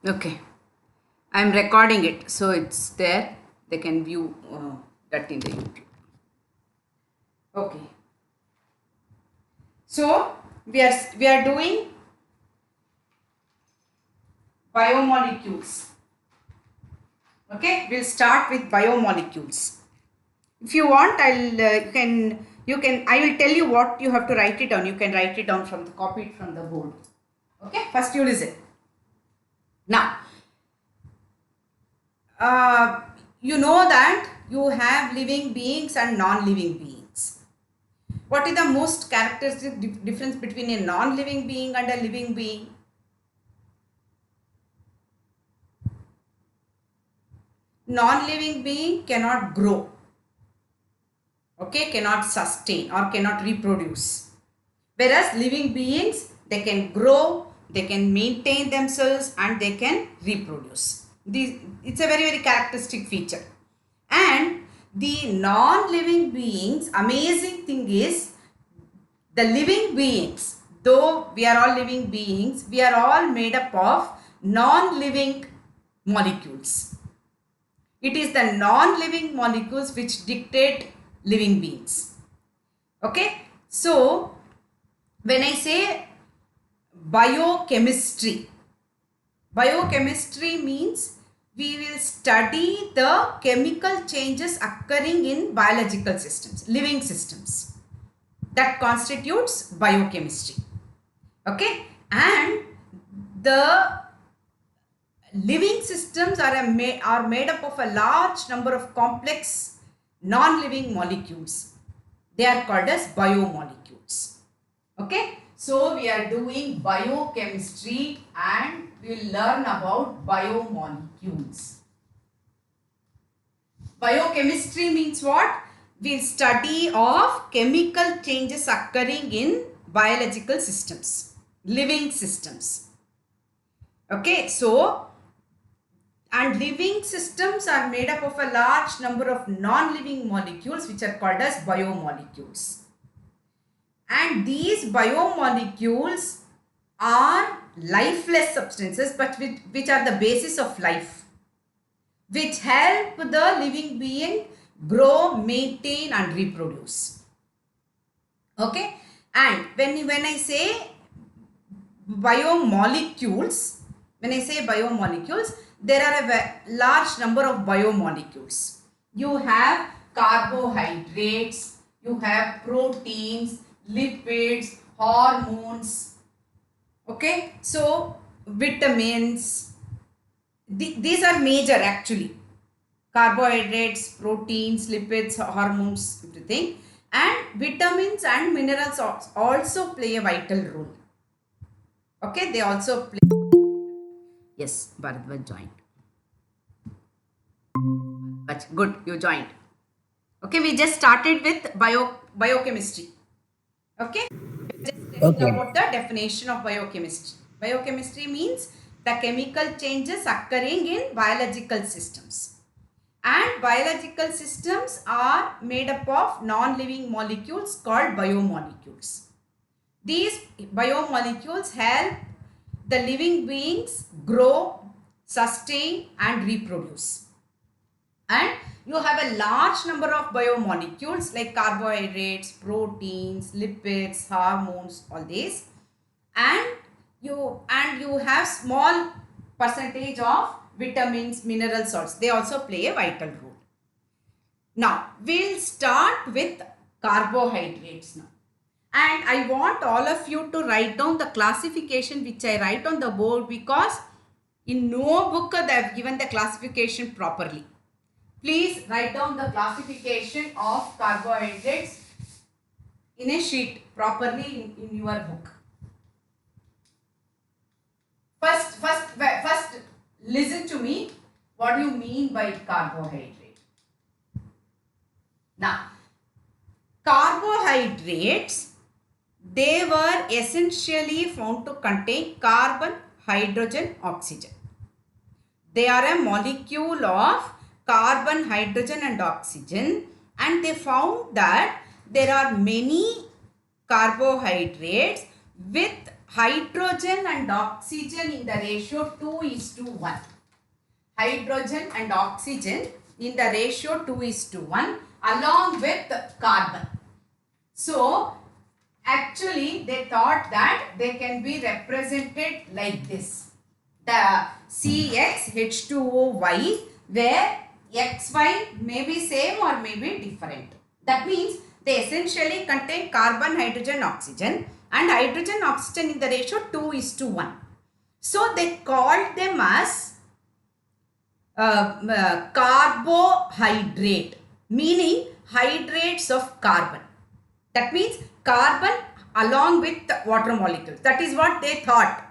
Okay, I'm recording it, so it's there. They can view that in the YouTube. Okay, so we are doing biomolecules. Okay, we'll start with biomolecules. If you want, you can I will tell you what you have to write it down. You can write it down from the copy it from the board. Okay, first you listen. Now, you know that you have living beings and non-living beings. What is the most characteristic difference between a non-living being and a living being? Non-living being cannot grow, okay, cannot sustain or cannot reproduce. Whereas living beings, they can grow, they can maintain themselves and they can reproduce. It's a very, very characteristic feature. And the non-living beings, amazing thing is, the living beings, though we are all living beings, we are all made up of non-living molecules. It is the non-living molecules which dictate living beings. Okay, so when I say biochemistry means we will study the chemical changes occurring in biological systems, living systems. That constitutes biochemistry. Okay, and the living systems are made up of a large number of complex non-living molecules. They are called as biomolecules. Okay, so we are doing biochemistry and we will learn about biomolecules. Biochemistry means what? We'll study of chemical changes occurring in biological systems, living systems. Okay, so, and living systems are made up of a large number of non-living molecules which are called as biomolecules. And these biomolecules are lifeless substances but which are the basis of life, which help the living being grow, maintain and reproduce. Okay, and when I say biomolecules, there are a large number of biomolecules. You have carbohydrates, you have proteins, lipids, hormones. Okay, so vitamins, these are major actually. Carbohydrates, proteins, lipids, hormones, everything. And vitamins and minerals also play a vital role. Okay, they also play. Yes, Bharadwaj joined. But good, you joined. Okay, we just started with biochemistry. Okay, just telling Okay. about the definition of biochemistry. Biochemistry means the chemical changes occurring in biological systems. And biological systems are made up of non-living molecules called biomolecules. These biomolecules help the living beings grow, sustain and reproduce. And you have a large number of biomolecules like carbohydrates, proteins, lipids, hormones, all these. And you have small percentage of vitamins, mineral salts. They also play a vital role. Now, we'll start with carbohydrates now. And I want all of you to write down the classification which I write on the board, because in no book they have given the classification properly. Please write down the classification of carbohydrates in a sheet properly in your book. First, listen to me. What do you mean by carbohydrate? Now, carbohydrates, they were essentially found to contain carbon, hydrogen, oxygen. They are a molecule of carbon, hydrogen and oxygen, and they found that there are many carbohydrates with hydrogen and oxygen in the ratio 2:1. Hydrogen and oxygen in the ratio 2:1 along with carbon. So actually they thought that they can be represented like this. The CxH2OY, where XY may be same or may be different. That means they essentially contain carbon, hydrogen, oxygen, and hydrogen, oxygen in the ratio 2:1. So they called them as carbohydrate, meaning hydrates of carbon. That means carbon along with the water molecules. That is what they thought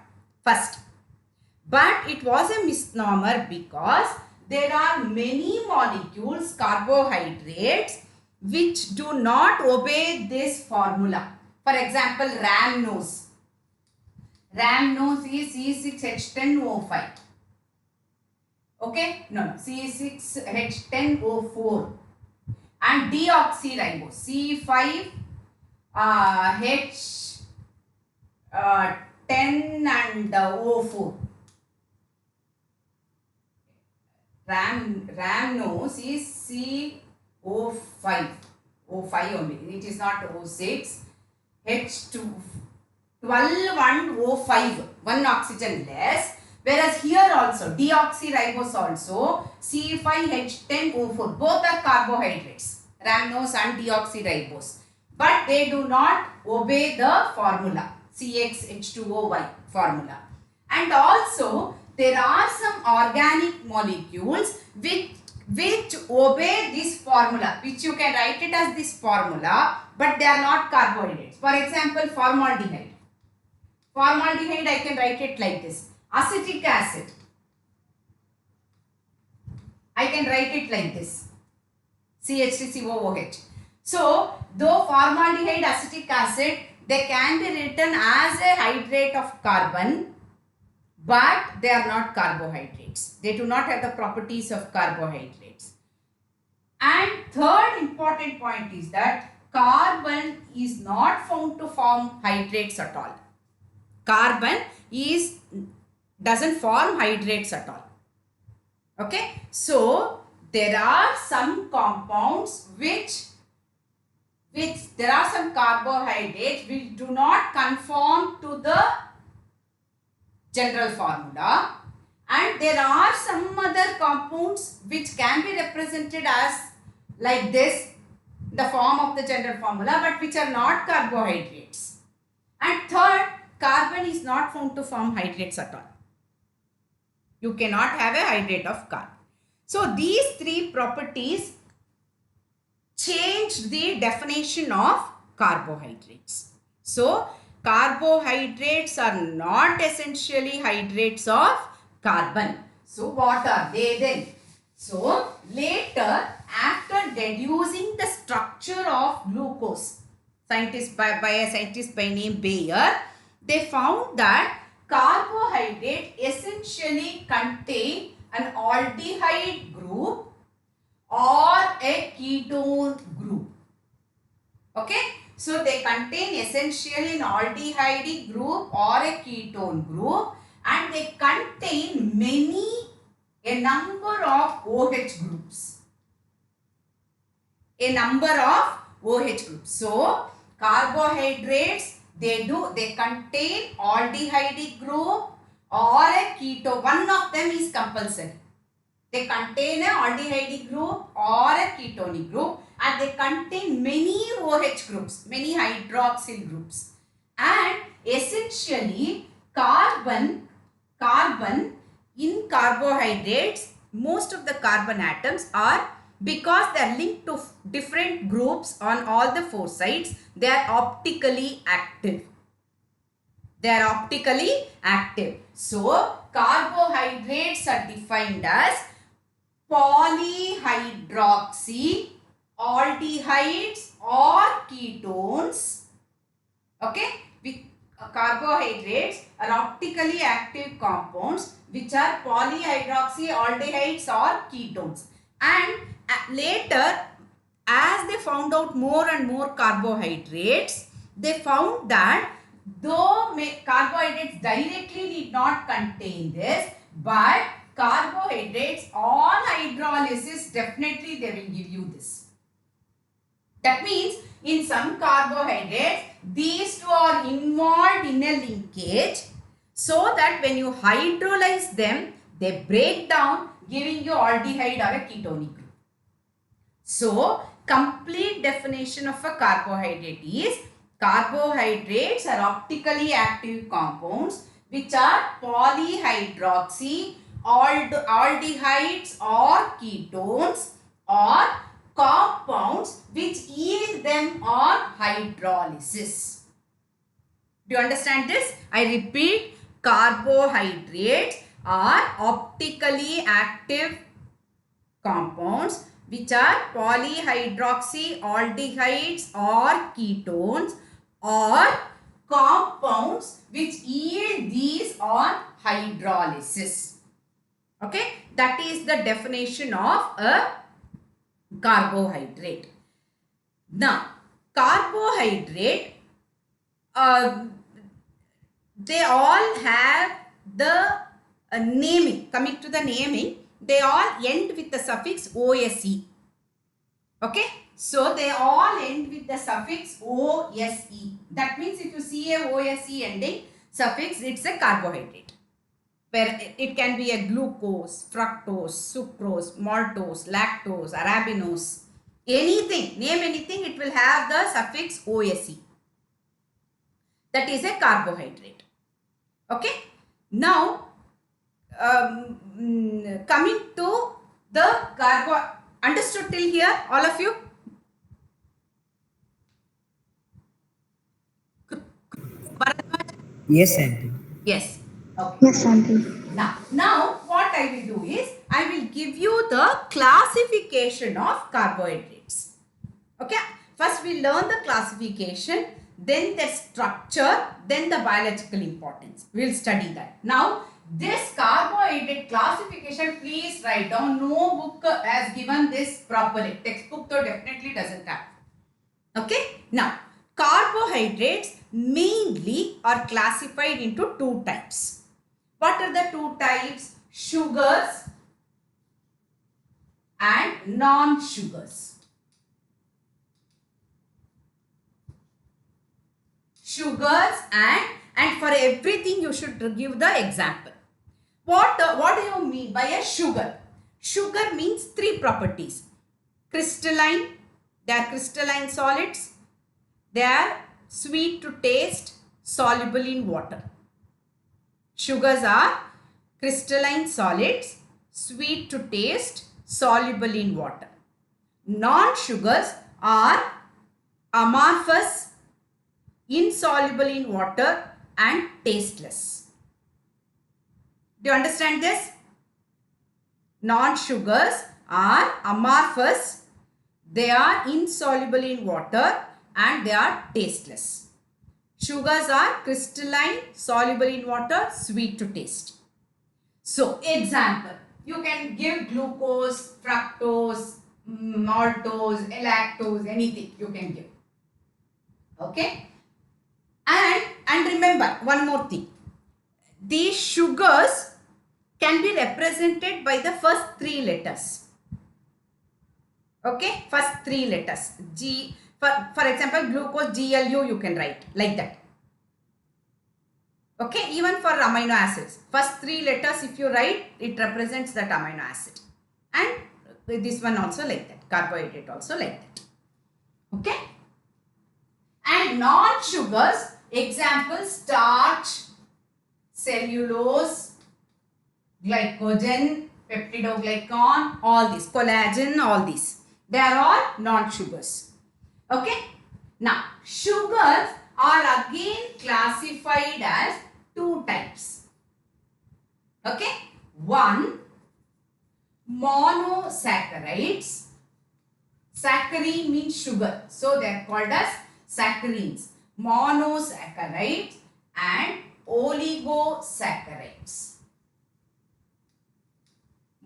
first. But it was a misnomer because there are many molecules, carbohydrates, which do not obey this formula. For example, rhamnose. Rhamnose is C6H10O5. Okay? No, C6H10O4. And deoxyribose, C5H10 and O4. Rhamnose is CO5. O5 only. It is not O6. H2 12 and O5. One oxygen less. Whereas here also deoxyribose also C5H10O4. Both are carbohydrates. Rhamnose and deoxyribose. But they do not obey the formula. CxH2OY formula. And also there are some organic molecules which obey this formula, which you can write it as this formula, but they are not carbohydrates. For example, formaldehyde. Formaldehyde, I can write it like this. Acetic acid, I can write it like this. CH3COOH. So, though formaldehyde, acetic acid, they can be written as a hydrate of carbon, but they are not carbohydrates. They do not have the properties of carbohydrates. And third important point is that carbon is not found to form hydrates at all. Carbon doesn't form hydrates at all. Okay. So there are some compounds which there are some carbohydrates which do not conform to the general formula, and there are some other compounds which can be represented as like this, the form of the general formula, but which are not carbohydrates. And third, carbon is not found to form hydrates at all. You cannot have a hydrate of carbon. So these three properties changed the definition of carbohydrates. So carbohydrates are not essentially hydrates of carbon. So what are they then? So later, after deducing the structure of glucose, by a scientist by name Bayer, they found that carbohydrate essentially contain an aldehyde group or a ketone group. Okay. So they contain essentially an aldehyde group or a ketone group, and they contain a number of OH groups. A number of OH groups. So carbohydrates, they contain aldehyde group or a ketone. One of them is compulsory. They contain an aldehyde group or a ketone group, and they contain many OH groups, many hydroxyl groups. And essentially carbon in carbohydrates, most of the carbon atoms are, because they are linked to different groups on all the four sides, they are optically active. They are optically active. So carbohydrates are defined as polyhydroxy aldehydes or ketones. Okay. Carbohydrates are optically active compounds which are polyhydroxy aldehydes or ketones. And later, as they found out more and more carbohydrates, they found that though carbohydrates directly need not contain this, but carbohydrates on hydrolysis definitely they will give you this. That means in some carbohydrates, these two are involved in a linkage so that when you hydrolyze them, they break down giving you aldehyde or a ketonic group. So, complete definition of a carbohydrate is carbohydrates are optically active compounds which are polyhydroxy, aldehydes or ketones or compounds which yield them on hydrolysis. Do you understand this? I repeat, carbohydrates are optically active compounds which are polyhydroxy, aldehydes or ketones or compounds which yield these on hydrolysis. Okay, that is the definition of a carbohydrate. Now, carbohydrate, they all have the naming. Coming to the naming, they all end with the suffix OSE. Okay, so they all end with the suffix OSE. That means if you see a OSE ending suffix, it's a carbohydrate. Where it can be a glucose, fructose, sucrose, maltose, lactose, arabinose, anything, name anything, it will have the suffix OSE. That is a carbohydrate. Okay. Now, coming to the understood till here, all of you? Yes, aunty. Yes. Okay. Yes, auntie. Now what I will do is, I will give you the classification of carbohydrates. Okay. First we learn the classification, then the structure, then the biological importance. We will study that. Now, this carbohydrate classification, please write down. No book has given this properly. Textbook though definitely doesn't have. Okay. Now, carbohydrates mainly are classified into two types. What are the two types? Sugars and non-sugars. Sugars and for everything you should give the example. What do you mean by a sugar? Sugar means three properties. Crystalline, they are crystalline solids. They are sweet to taste, soluble in water. Sugars are crystalline solids, sweet to taste, soluble in water. Non-sugars are amorphous, insoluble in water and tasteless. Do you understand this? Non-sugars are amorphous, they are insoluble in water and they are tasteless. Sugars are crystalline, soluble in water, sweet to taste. So, example, you can give glucose, fructose, maltose, lactose, anything you can give. Okay. And remember one more thing. These sugars can be represented by the first three letters. Okay, first three letters. G, for example, glucose, GLU you can write like that. Okay, even for amino acids, first three letters if you write, it represents that amino acid. And this one also like that, carbohydrate also like that. Okay. And non-sugars, example, starch, cellulose, glycogen, peptidoglycan, all these, collagen, all these. They are all non-sugars. Okay. Now, sugars are again classified as two types. Okay. One, monosaccharides. Saccharine means sugar. So, they are called as saccharines. Monosaccharides and oligosaccharides.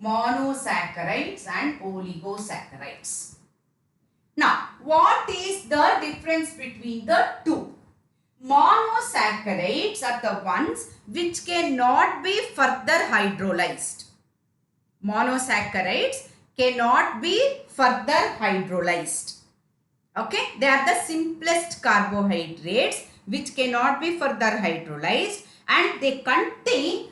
Monosaccharides and oligosaccharides. Now, what is the difference between the two? Monosaccharides are the ones which cannot be further hydrolyzed. Monosaccharides cannot be further hydrolyzed. Okay, they are the simplest carbohydrates which cannot be further hydrolyzed, and they contain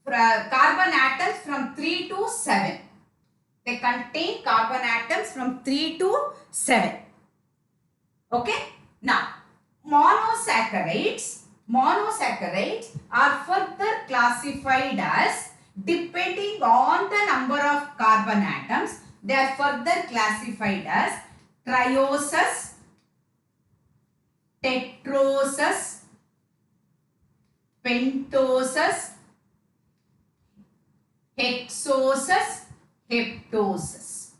carbon atoms from 3 to 7. They contain carbon atoms from 3 to 7. Okay, now monosaccharides are further classified as, depending on the number of carbon atoms, they are further classified as trioses, tetroses, pentoses, hexoses, heptoses.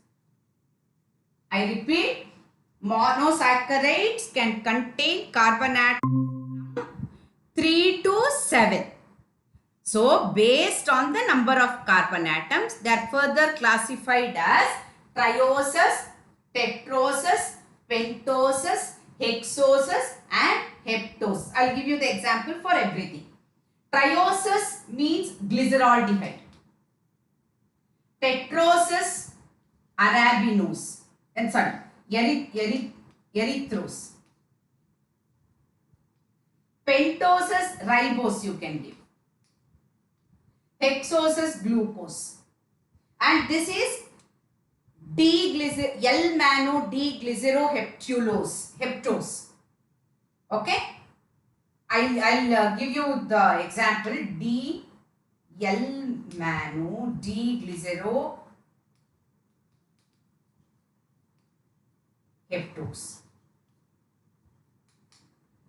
I repeat, monosaccharides can contain carbon atoms 3 to 7. So, based on the number of carbon atoms, they are further classified as trioses, tetroses, pentoses, hexoses and heptoses. I'll give you the example for everything. Trioses means glyceraldehyde. Tetroses, arabinose. And sorry, erythrose. Pentoses, ribose you can give. Hexoses, glucose. And this is L-mano-D-glyceroheptose. Okay? I'll give you the example. D-L-mano-D-glyceroheptose.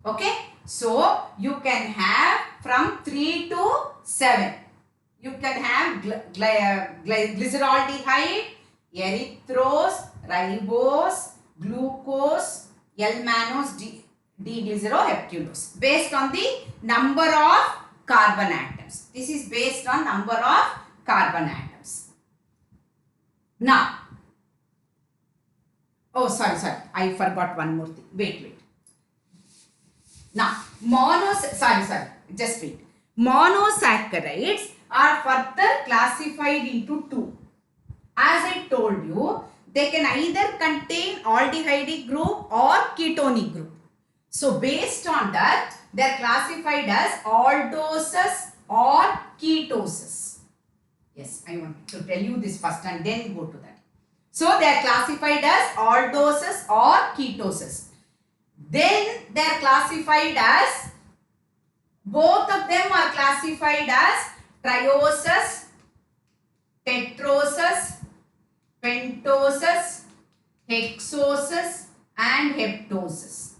Okay? So, you can have from 3 to 7. You can have glyceraldehyde, erythrose, ribose, glucose, L-mannose, D-glyceroheptulose, based on the number of carbon atoms. This is based on number of carbon atoms. Now, oh sorry, I forgot one more thing. Wait. Now, monosaccharides are further classified into two. As I told you, they can either contain aldehydic group or ketonic group. So, based on that, they are classified as aldoses or ketoses. Yes, I want to tell you this first and then go to that. So, they are classified as aldoses or ketoses. Then they are classified as, both of them are classified as trioses, tetroses, pentoses, hexoses and heptoses.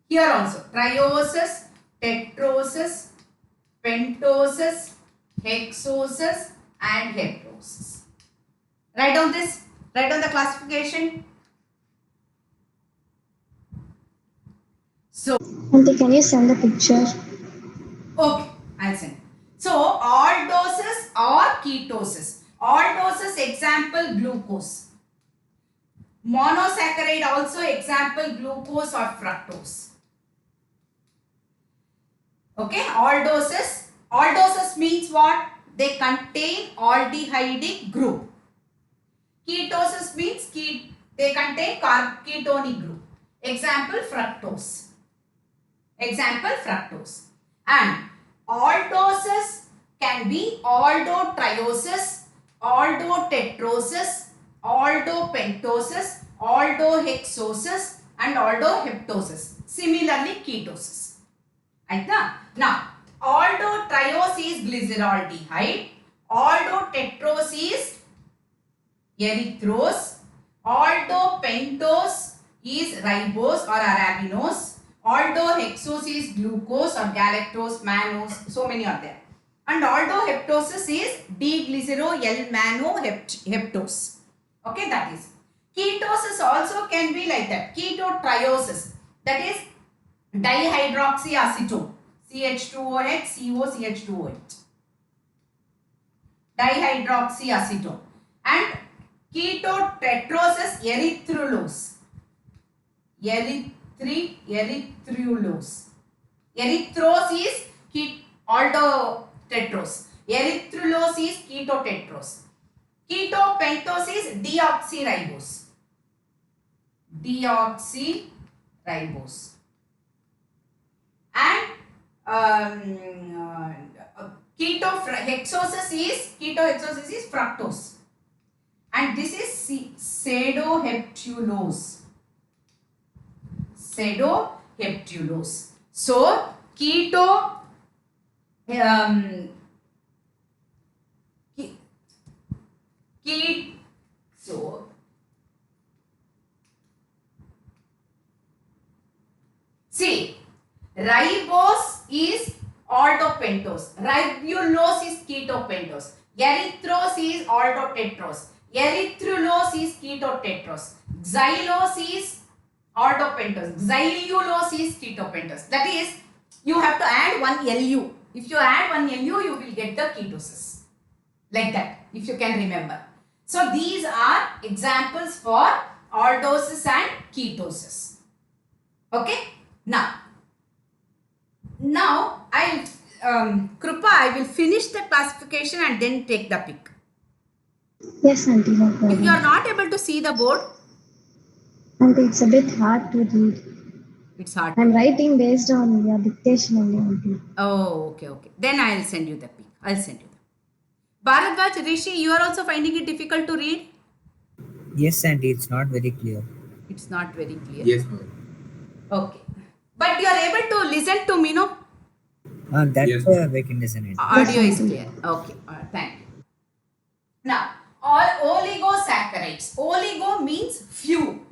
Here also trioses, tetroses, pentoses, hexoses and heptoses. Write down this. Write down the classification. So, Auntie, can you send the picture? Okay, I'll send. So, aldoses or ketoses. Aldoses, example glucose. Monosaccharide also, example glucose or fructose. Okay, aldoses. Aldoses means what? They contain aldehydic group. Ketoses means they contain ketonic group. Example fructose. And aldoses can be aldotrioses, aldotetroses, aldopentoses, aldohexoses and aldoheptoses. Similarly, ketoses. Now, aldotriose is glyceraldehyde, aldotetrose is erythrose, aldopentose is ribose or arabinose, aldohexose is glucose or galactose, mannose, so many are there. And aldoheptosis is D-glycero-L-mano-heptose. Okay, that is. Ketosis also can be like that. Ketotriosis, that is dihydroxyacetone, CH2OH, CO, CH2OH. Dihydroxyacetone. And ketotetrosis, erythrulose. Erythrulose. Erythrose is aldotetrose. Erythrulose is ketotetrose. Ketopentose is deoxyribose. Deoxyribose. And ketohexoses is fructose. And this is pseudoheptulose. Pseudoheptulose. So see, ribose is aldopentose, ribulose is ketopentose, erythrose is aldotetrose, erythrulose is ketotetrose, xylose is aldopentose, xylulose is ketopentose. That is, you have to add one Lu. If you add one Lu, you will get the ketosis. Like that, if you can remember. So these are examples for aldoses and ketosis. Okay. Now I Krupa, I will finish the classification and then take the pick. Yes, auntie, no If problem. you are not able to see the board, Auntie, it's a bit hard to read. it's hard. I'm writing based on your dictation only, auntie. Oh, okay. Then I will send you the pick. I'll send you. Bharadwaj, Rishi, you are also finding it difficult to read? Yes, auntie, it's not very clear. It's not very clear. Yes, ma'am. Okay. But you are able to listen to me, no? That's Yes. we can listen it. Audio is clear. Okay. Thank you. Now, all oligosaccharides. Oligo means few.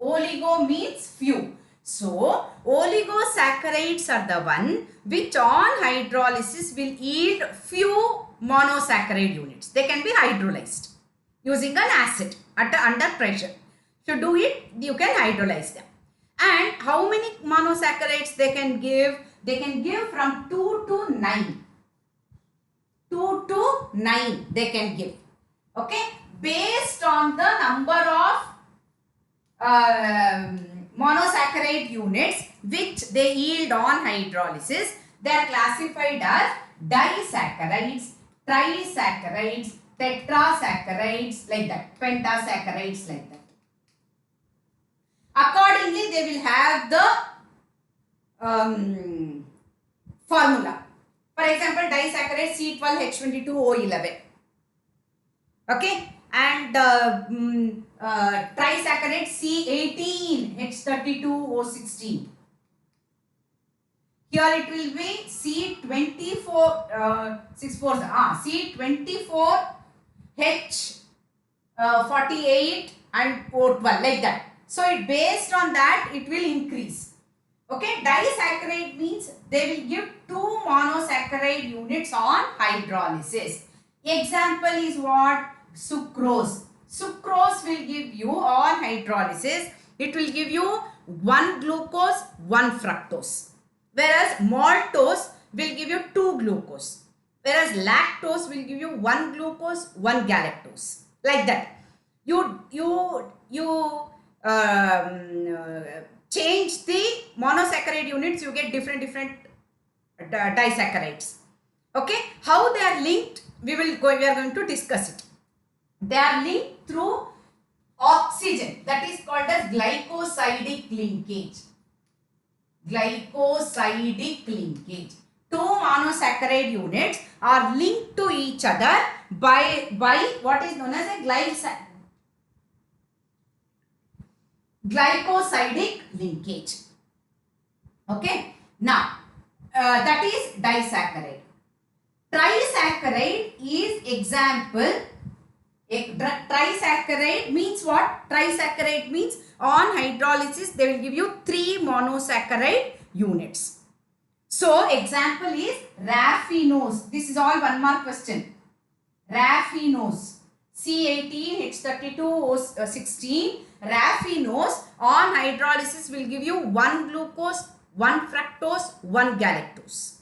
Oligo means few. So, oligosaccharides are the one which on hydrolysis will yield few monosaccharide units. They can be hydrolyzed using an acid under pressure. If you do it, you can hydrolyze them. And how many monosaccharides they can give? They can give from 2 to 9. 2 to 9 they can give. Okay. Based on the number of monosaccharide units which they yield on hydrolysis, they are classified as disaccharides, trisaccharides, tetrasaccharides, like that, pentasaccharides, like that. Accordingly, they will have the formula. For example, disaccharide C12H22O11. Okay, and trisaccharide C18H32O16. Here it will be C24H48 and O12, like that. So it based on that it will increase. Okay, disaccharide means they will give 2 monosaccharide units on hydrolysis. Example is what? Sucrose. Sucrose will give you on hydrolysis, it will give you 1 glucose, 1 fructose. Whereas maltose will give you 2 glucose. Whereas lactose will give you 1 glucose, 1 galactose. Like that. You change the monosaccharide units, you get different disaccharides. Okay, how they are linked, we are going to discuss it. They are linked through oxygen, that is called as glycosidic linkage. Glycosidic linkage. 2 monosaccharide units are linked to each other by what is known as a glycosidic linkage. Okay, now that is disaccharide. Trisaccharide is example. Trisaccharide means what? Trisaccharide means on hydrolysis they will give you 3 monosaccharide units. So example is raffinose. This is all 1 mark question. Raffinose. C18H32O16. Raffinose on hydrolysis will give you 1 glucose, 1 fructose, 1 galactose.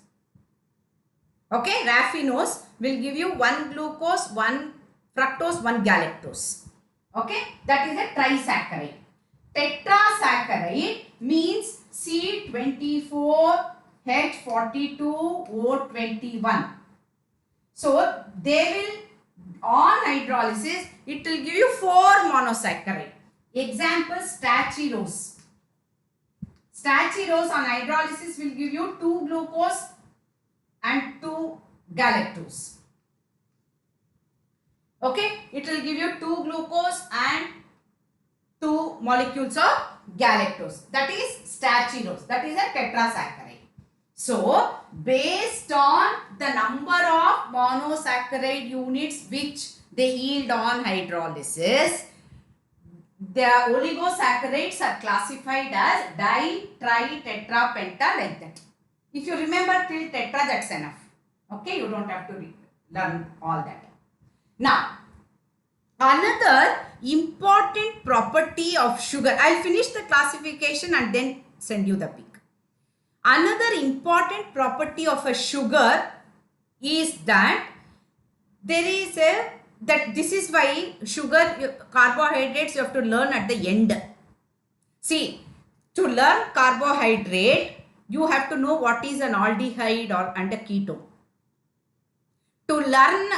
Okay, raffinose will give you 1 glucose, 1 fructose, 1 galactose. Okay, that is a trisaccharide. Tetrasaccharide means C24 H42O21. So they will, on hydrolysis, it will give you 4 monosaccharide. Example, stachyros. Stachyros on hydrolysis will give you 2 glucose and 2 galactose. Okay, it will give you 2 glucose and 2 molecules of galactose. That is stachyros. That is a tetrasaccharide. So, based on the number of monosaccharide units which they yield on hydrolysis, the oligosaccharides are classified as di, tri, tetra, penta, like that. If you remember till tetra, that's enough. Okay, you don't have to learn all that. Now, another important property of sugar. I'll finish the classification and then send you the pic. Another important property of a sugar is that there is this is why sugar, carbohydrates you have to learn at the end. See, to learn carbohydrate, you have to know what is an aldehyde and a ketone. To learn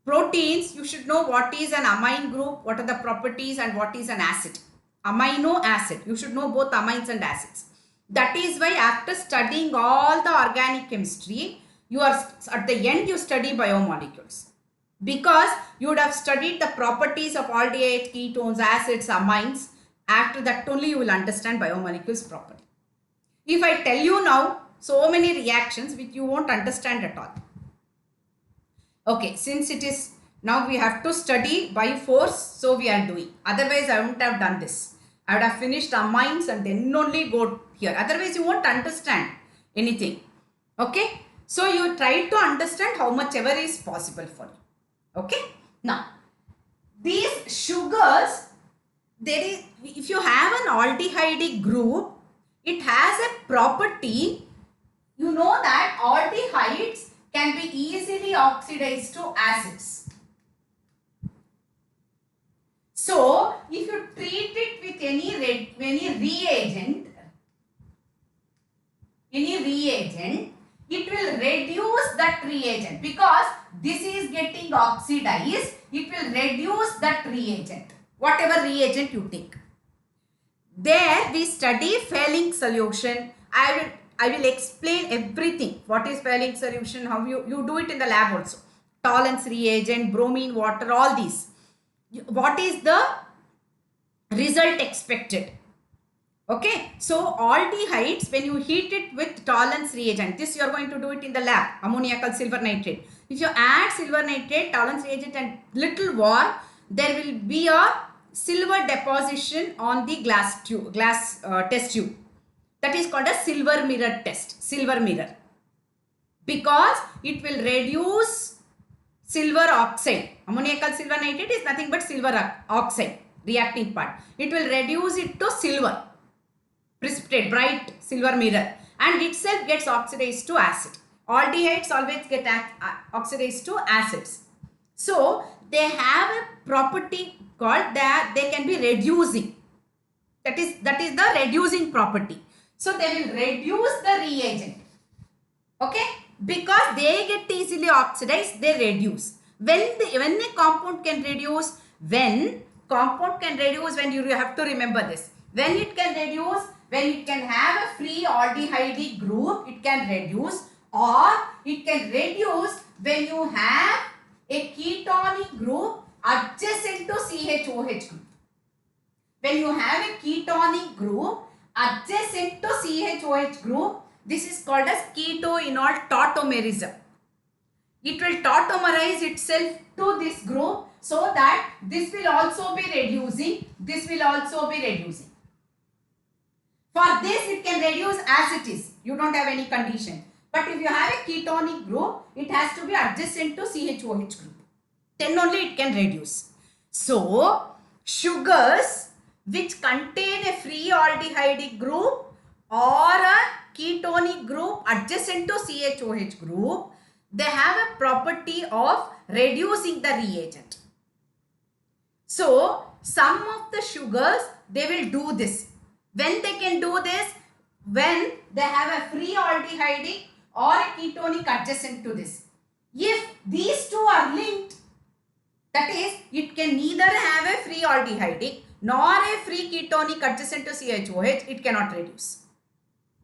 proteins, you should know what is an amine group, what are the properties, and what is an acid. Amino acid, you should know both amines and acids. That is why after studying all the organic chemistry, you are at the end you study biomolecules. Because you would have studied the properties of aldehydes, ketones, acids, amines. After that only you will understand biomolecules properly. If I tell you now so many reactions which you won't understand at all. Okay, since it is now we have to study by force, so we are doing. Otherwise, I wouldn't have done this. I would have finished amines and then only go here. Otherwise, you won't understand anything. Okay, so you try to understand how much ever is possible for you. Okay, now these sugars, there is, if you have an aldehyde group, it has a property. You know that aldehydes can be easily oxidized to acids. So, if you treat it with any reagent, it will reduce that reagent because this is getting oxidized. It will reduce that reagent, whatever reagent you take. There we study Fehling solution. I will explain everything. What is Fehling solution? How you do it in the lab also. Tollens reagent, bromine water, all these. What is the result expected? Okay, so aldehydes, when you heat it with Tollens reagent, this you are going to do it in the lab, ammoniacal silver nitrate. If you add silver nitrate, Tollens reagent and little warm, there will be a silver deposition on the glass test tube. That is called a silver mirror test, silver mirror. Because it will reduce silver oxide. Ammoniacal silver nitrate is nothing but silver oxide, reacting part. It will reduce it to silver, precipitate, bright silver mirror, and itself gets oxidized to acid. Aldehydes always get oxidized to acids. So, they have a property called that they can be reducing. That is the reducing property. So, they will reduce the reagent. Okay? Because they get easily oxidized, they reduce. When the compound can reduce, when you have to remember this. When it can reduce, when it can have a free aldehyde group, it can reduce, or it can reduce when you have a ketonic group adjacent to CHOH group. When you have a ketonic group adjacent to CHOH group, this is called as ketoenol tautomerism. It will tautomerize itself to this group so that this will also be reducing, this will also be reducing. For this, it can reduce as it is. You don't have any condition. But if you have a ketonic group, it has to be adjacent to CHOH group. Then only it can reduce. So, sugars which contain a free aldehyde group or a ketonic group adjacent to CHOH group, they have a property of reducing the reagent. So, some of the sugars, they will do this. When they can do this, when they have a free aldehydic or a ketonic adjacent to this. If these two are linked, that is, it can neither have a free aldehydic nor a free ketonic adjacent to CHOH, it cannot reduce.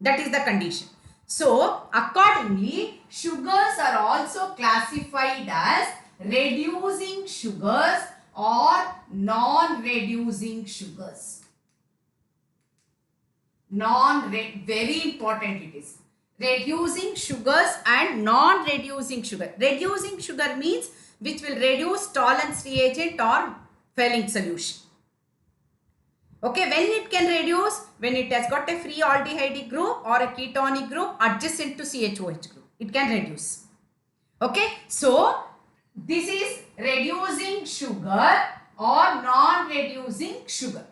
That is the condition. So, accordingly, sugars are also classified as reducing sugars or non-reducing sugars. Very important it is. Reducing sugars and non-reducing sugar. Reducing sugar means which will reduce tolerance reagent or Fehling solution. Okay, when it can reduce? When it has got a free aldehydic group or a ketonic group adjacent to CHOH group. It can reduce. Okay, so this is reducing sugar or non-reducing sugar.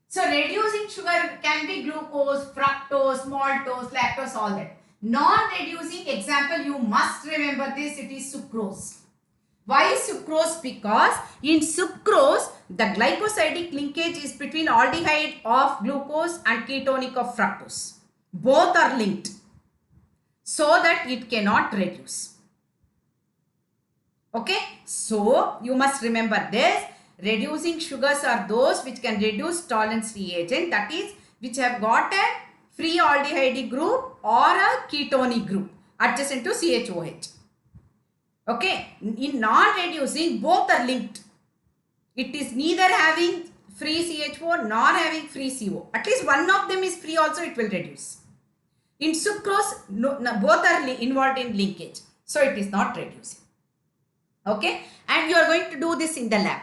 So reducing sugar can be glucose, fructose, maltose, lactose, all that. Non-reducing, example, you must remember this, it is sucrose. Why sucrose? Because in sucrose, the glycosidic linkage is between aldehyde of glucose and ketonic of fructose. Both are linked so that it cannot reduce. Okay, so you must remember this. Reducing sugars are those which can reduce tolerance reagent, that is, which have got a free aldehydic group or a ketonic group adjacent to CHOH. Okay, in non-reducing, both are linked. It is neither having free CHO nor having free CO. At least one of them is free also, it will reduce. In sucrose, both are involved in linkage. So it is not reducing. Okay, and you are going to do this in the lab.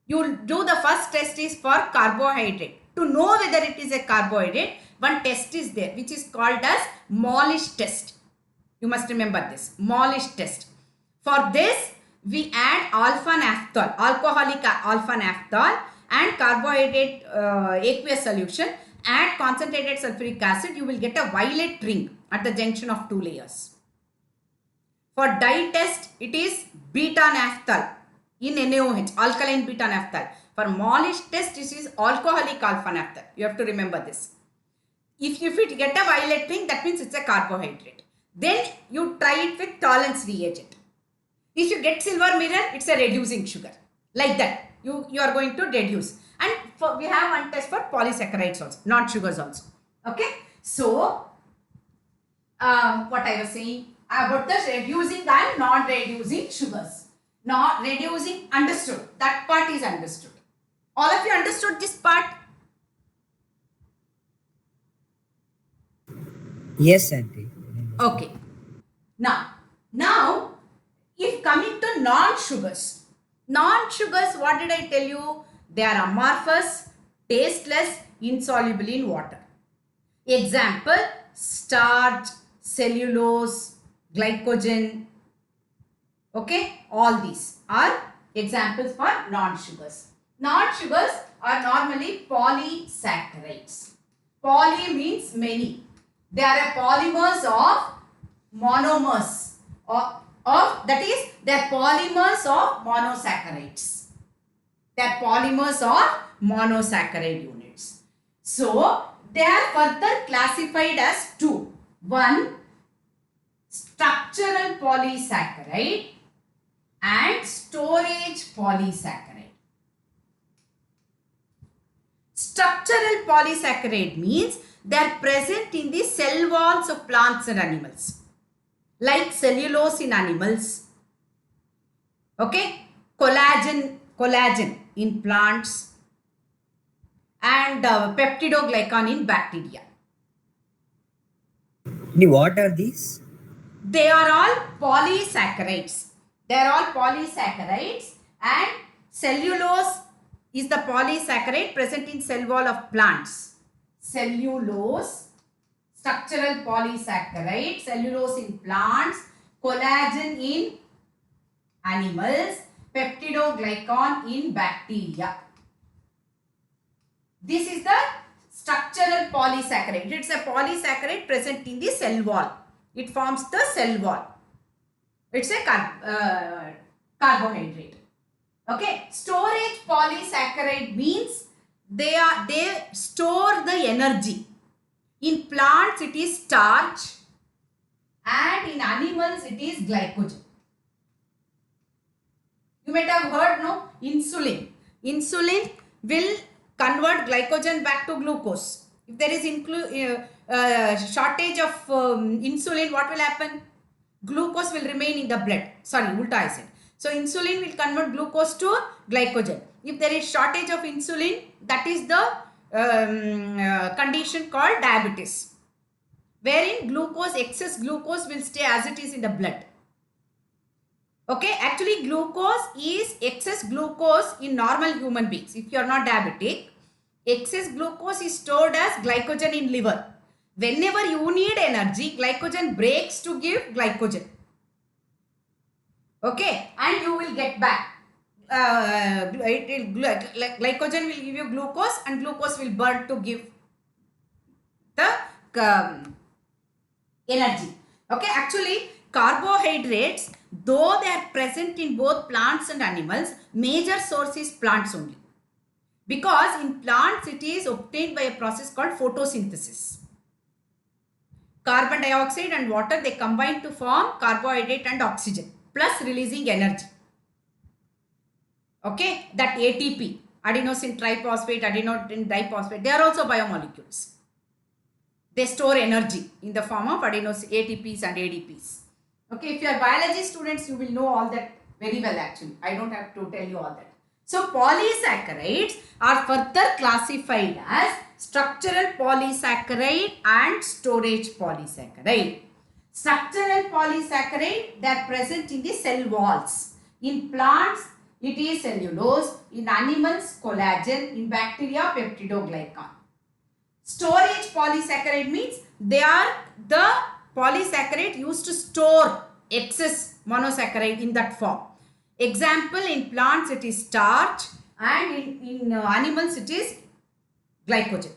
You will do the first test is for carbohydrate. To know whether it is a carbohydrate, one test is there which is called as Molish test. You must remember this, Molish test. For this, we add alpha-naphthol, alcoholic alpha-naphthol and carbohydrate aqueous solution. Add concentrated sulfuric acid, you will get a violet ring at the junction of two layers. For dye test, it is beta-naphthol in NaOH, alkaline beta-naphthol. For Molish test, this is alcoholic alpha-naphthol. You have to remember this. If it get a violet ring, that means it's a carbohydrate. Then you try it with tolerance reagent. If you get silver mirror, it's a reducing sugar. Like that, you are going to reduce. And we have one test for polysaccharides also, not sugars also. Okay. So, what I was saying about the reducing and non-reducing sugars. Not reducing, understood. That part is understood. All of you understood this part? Yes, aunty. Okay. Now, if coming to non-sugars, what did I tell you? They are amorphous, tasteless, insoluble in water. Example, starch, cellulose, glycogen. Okay, all these are examples for non-sugars. Non-sugars are normally polysaccharides. Poly means many. They are polymers of monomers that is, they are polymers of monosaccharides. They are polymers of monosaccharide units. So, they are further classified as two. One, structural polysaccharide and storage polysaccharide. Structural polysaccharide means they are present in the cell walls of plants and animals, like cellulose in animals, okay, collagen in plants, and peptidoglycan in bacteria. What are these? They are all polysaccharides. They are all polysaccharides, and cellulose is the polysaccharide present in cell wall of plants. Cellulose, structural polysaccharide, cellulose in plants, collagen in animals, peptidoglycan in bacteria. This is the structural polysaccharide. It's a polysaccharide present in the cell wall. It forms the cell wall. It's a carbohydrate. Okay. Storage polysaccharide means they store the energy. In plants it is starch and in animals it is glycogen. You might have heard, no? Insulin. Insulin will convert glycogen back to glucose. If there is shortage of insulin, what will happen? Glucose will remain in the blood. Sorry, ulta I said. So insulin will convert glucose to glycogen. If there is shortage of insulin, that is the condition called diabetes, wherein glucose, excess glucose will stay as it is in the blood. Okay, actually glucose is excess glucose in normal human beings. If you are not diabetic, excess glucose is stored as glycogen in liver. Whenever you need energy, glycogen breaks to give glycogen. Okay, and you will get back. Glycogen will give you glucose and glucose will burn to give the energy. Okay, actually carbohydrates, though they are present in both plants and animals, major source is plants only. Because in plants it is obtained by a process called photosynthesis. Carbon dioxide and water, they combine to form carbohydrate and oxygen, plus releasing energy. Okay, that ATP, adenosine triphosphate, adenosine diphosphate, they are also biomolecules. They store energy in the form of ATPs and ADPs. Okay, if you are biology students, you will know all that very well actually. I don't have to tell you all that. So polysaccharides are further classified as structural polysaccharide and storage polysaccharide. Structural polysaccharide, they are present in the cell walls. In plants, it is cellulose. In animals, collagen. In bacteria, peptidoglycan. Storage polysaccharide means they are the polysaccharide used to store excess monosaccharide in that form. Example, in plants it is starch and in animals it is glycogen.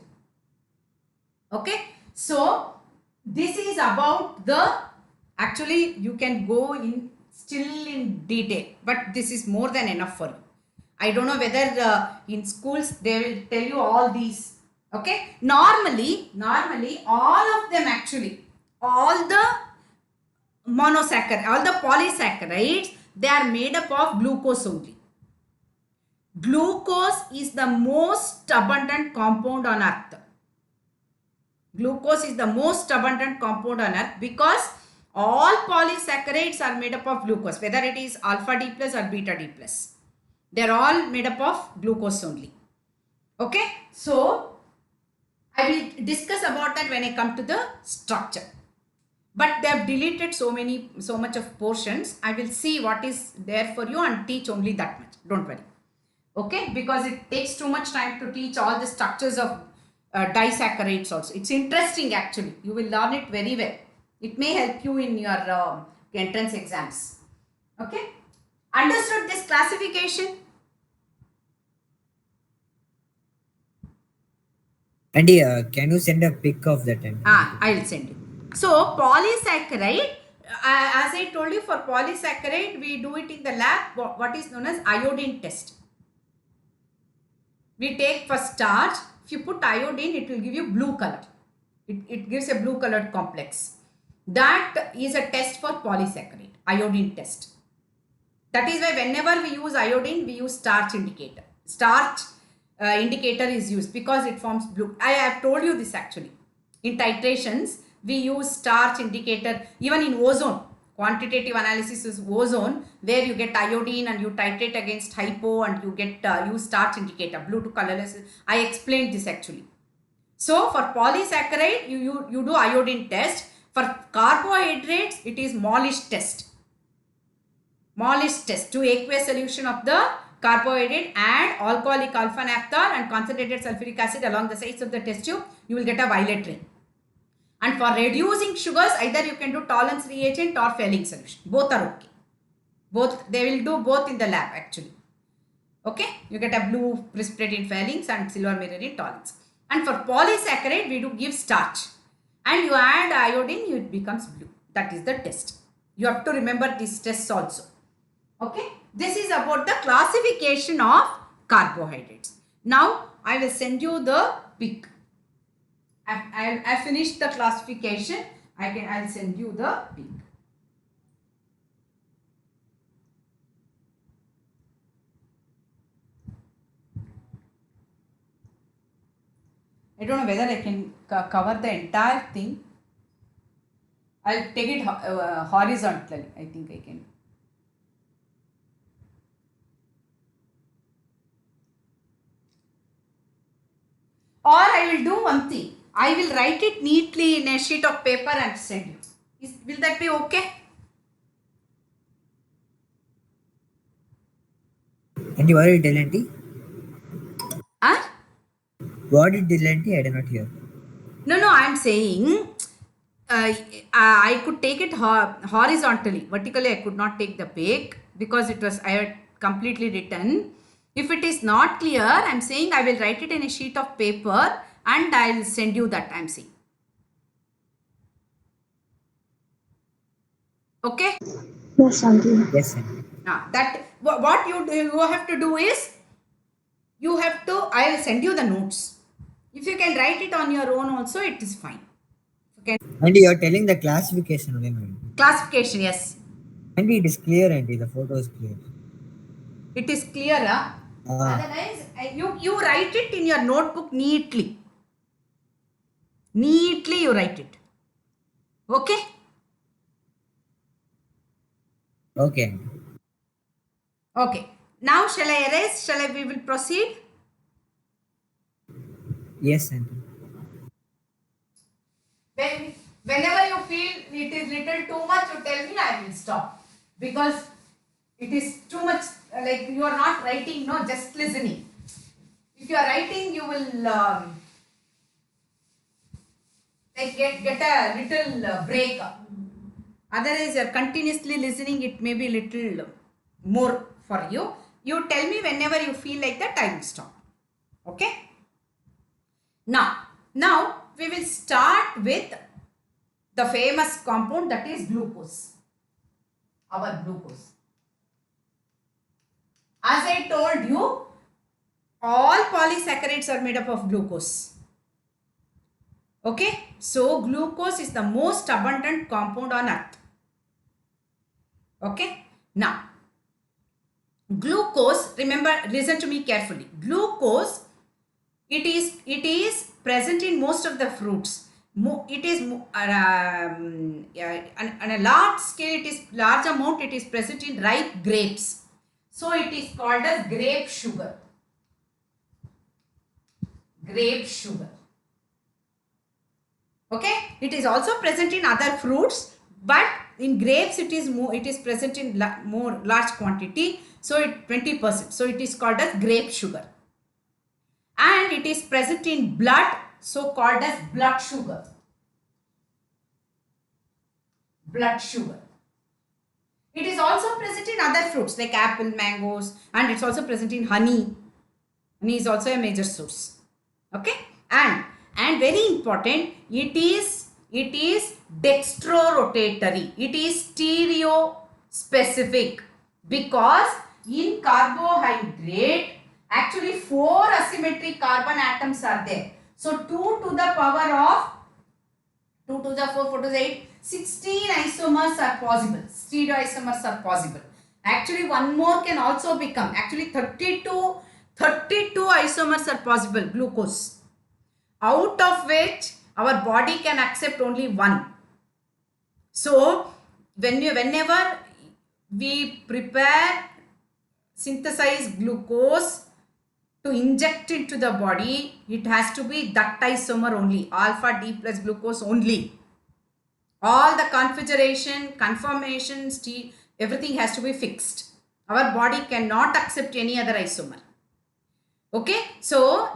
Okay, so this is about the, actually you can go in still in detail, but this is more than enough for you. I don't know whether in schools they will tell you all these. Okay, normally all of them actually, all the monosaccharides, all the polysaccharides, they are made up of glucose only. Glucose is the most abundant compound on earth. Glucose is the most abundant compound on earth because all polysaccharides are made up of glucose, whether it is alpha D plus or beta D plus. They are all made up of glucose only. Okay, so I will discuss about that when I come to the structure. But they have deleted so much of portions. I will see what is there for you and teach only that much. Don't worry. Okay, because it takes too much time to teach all the structures of disaccharides also. It's interesting actually. You will learn it very well. It may help you in your entrance exams. Okay, understood this classification? Andy, can you send a pic of that? I will send you. So polysaccharide, as I told you, for polysaccharide we do it in the lab, what is known as iodine test. We take for starch, if you put iodine it will give you blue color. It gives a blue colored complex. That is a test for polysaccharide, iodine test. That is why whenever we use iodine, we use starch indicator. Starch indicator is used because it forms blue. I have told you this actually. In titrations, we use starch indicator. Even in ozone, quantitative analysis is ozone, where you get iodine and you titrate against hypo and you get use starch indicator, blue to colorless. I explained this actually. So for polysaccharide, you do iodine test. For carbohydrates, it is Molish test. Molish test to aqueous solution of the carbohydrate and alcoholic alpha naphtha and concentrated sulfuric acid along the sides of the test tube, you will get a violet ring. And for reducing sugars, either you can do tolerance reagent or Fehling solution. Both are okay. Both, they will do both in the lab actually. Okay, you get a blue precipitate in Fehling's and silver mirror in tolerance. And for polysaccharide, we do give starch. And you add iodine, it becomes blue. That is the test. You have to remember these tests also. Okay, this is about the classification of carbohydrates. Now, I will send you the pic. I finished the classification. I'll send you the link. I don't know whether I can cover the entire thing. I'll take it horizontally. I think I can. Or I will do one thing. I will write it neatly in a sheet of paper and send you. Will that be okay? Andy, what did you tell Auntie? Huh? What did you tell Auntie? I did not hear. No, I'm saying I could take it horizontally. Vertically, I could not take the pic because I had completely written. If it is not clear, I'm saying I will write it in a sheet of paper and I'll send you that, I'm saying. Okay? Yes, Auntie. Yes, Auntie. Now, what you have to do is, I'll send you the notes. If you can write it on your own also, it is fine. Auntie, you're telling the classification only, Auntie. Classification, yes. Auntie, it is clear, Auntie. The photo is clear. It is clear, huh? Otherwise, you write it in your notebook neatly. Neatly you write it. Okay? Okay, Auntie. Okay. Now shall I erase? We will proceed? Yes, Auntie. Whenever you feel it is little too much, you tell me, I will stop. Because it is too much, like you are not writing, no, just listening. If you are writing, you will like get a little break. Otherwise, you are continuously listening, it may be little more for you. You tell me whenever you feel like that, I will stop. Okay? Now we will start with the famous compound, that is glucose. Our glucose. As I told you, all polysaccharides are made up of glucose. Okay? So, glucose is the most abundant compound on earth. Okay? Now, glucose, remember, listen to me carefully. Glucose, it is present in most of the fruits. It is on a large scale, large amount, it is present in ripe grapes. So it is called as grape sugar. Grape sugar. Okay? It is also present in other fruits, but in grapes it is present in more large quantity. So 20%. So it is called as grape sugar. And it is present in blood, so called as blood sugar. Blood sugar. It is also present in other fruits like apple, mangoes, and it's also present in honey. Honey is also a major source. Okay? And very important, it is dextrorotatory. It is stereo specific, because in carbohydrate, actually 4 asymmetric carbon atoms are there. So 2 to the power of 2 to the 4, 4 to the 8, 16 isomers are possible. Stereoisomers are possible. Actually, one more can also become. Actually, 32 isomers are possible, glucose. Out of which our body can accept only 1. So, whenever we synthesize glucose to inject into the body, it has to be that isomer only, alpha D plus glucose only. All the configuration, conformation, everything has to be fixed. Our body cannot accept any other isomer. Okay, so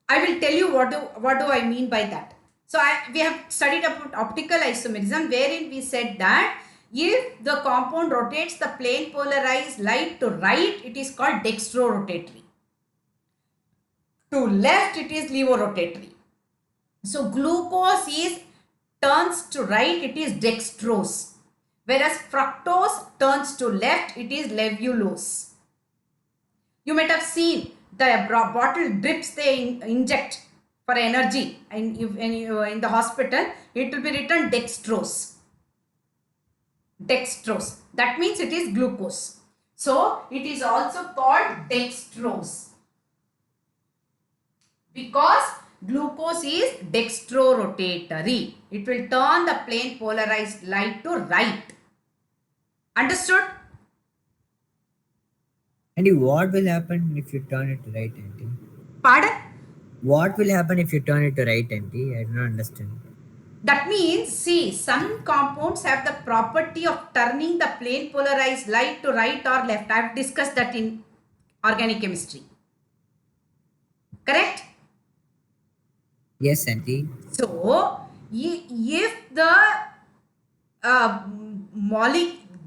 I will tell you what do I mean by that. So we have studied about optical isomerism, wherein we said that if the compound rotates the plane polarized light to right, it is called dextrorotatory. To left, it is levorotatory. So glucose turns to right, it is dextrose. Whereas fructose turns to left, it is levulose. You might have seen the bottle drips they inject. for energy, and if in the hospital, it will be written dextrose. Dextrose. That means it is glucose. So it is also called dextrose because glucose is dextrorotatory. It will turn the plane polarized light to right. Understood? Auntie, what will happen if you turn it to right, Auntie? Pardon? What will happen if you turn it to right, Auntie? I do not understand. That means, see, some compounds have the property of turning the plane polarized light to right or left. I have discussed that in organic chemistry. Correct? Yes, Auntie. So, if the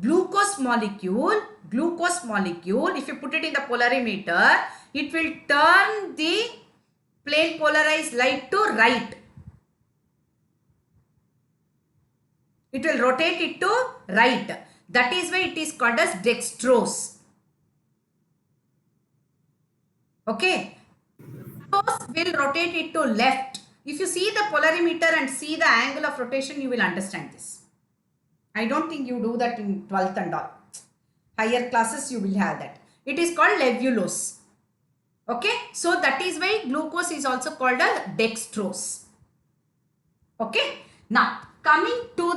glucose molecule, if you put it in the polarimeter, it will turn the plane polarized light to right. It will rotate it to right. That is why it is called as dextrose. Okay. Dextrose will rotate it to left. If you see the polarimeter and see the angle of rotation, you will understand this. I don't think you do that in 12th and all. Higher classes you will have that. It is called levulose. Okay. So that is why glucose is also called as dextrose. Okay. Now coming to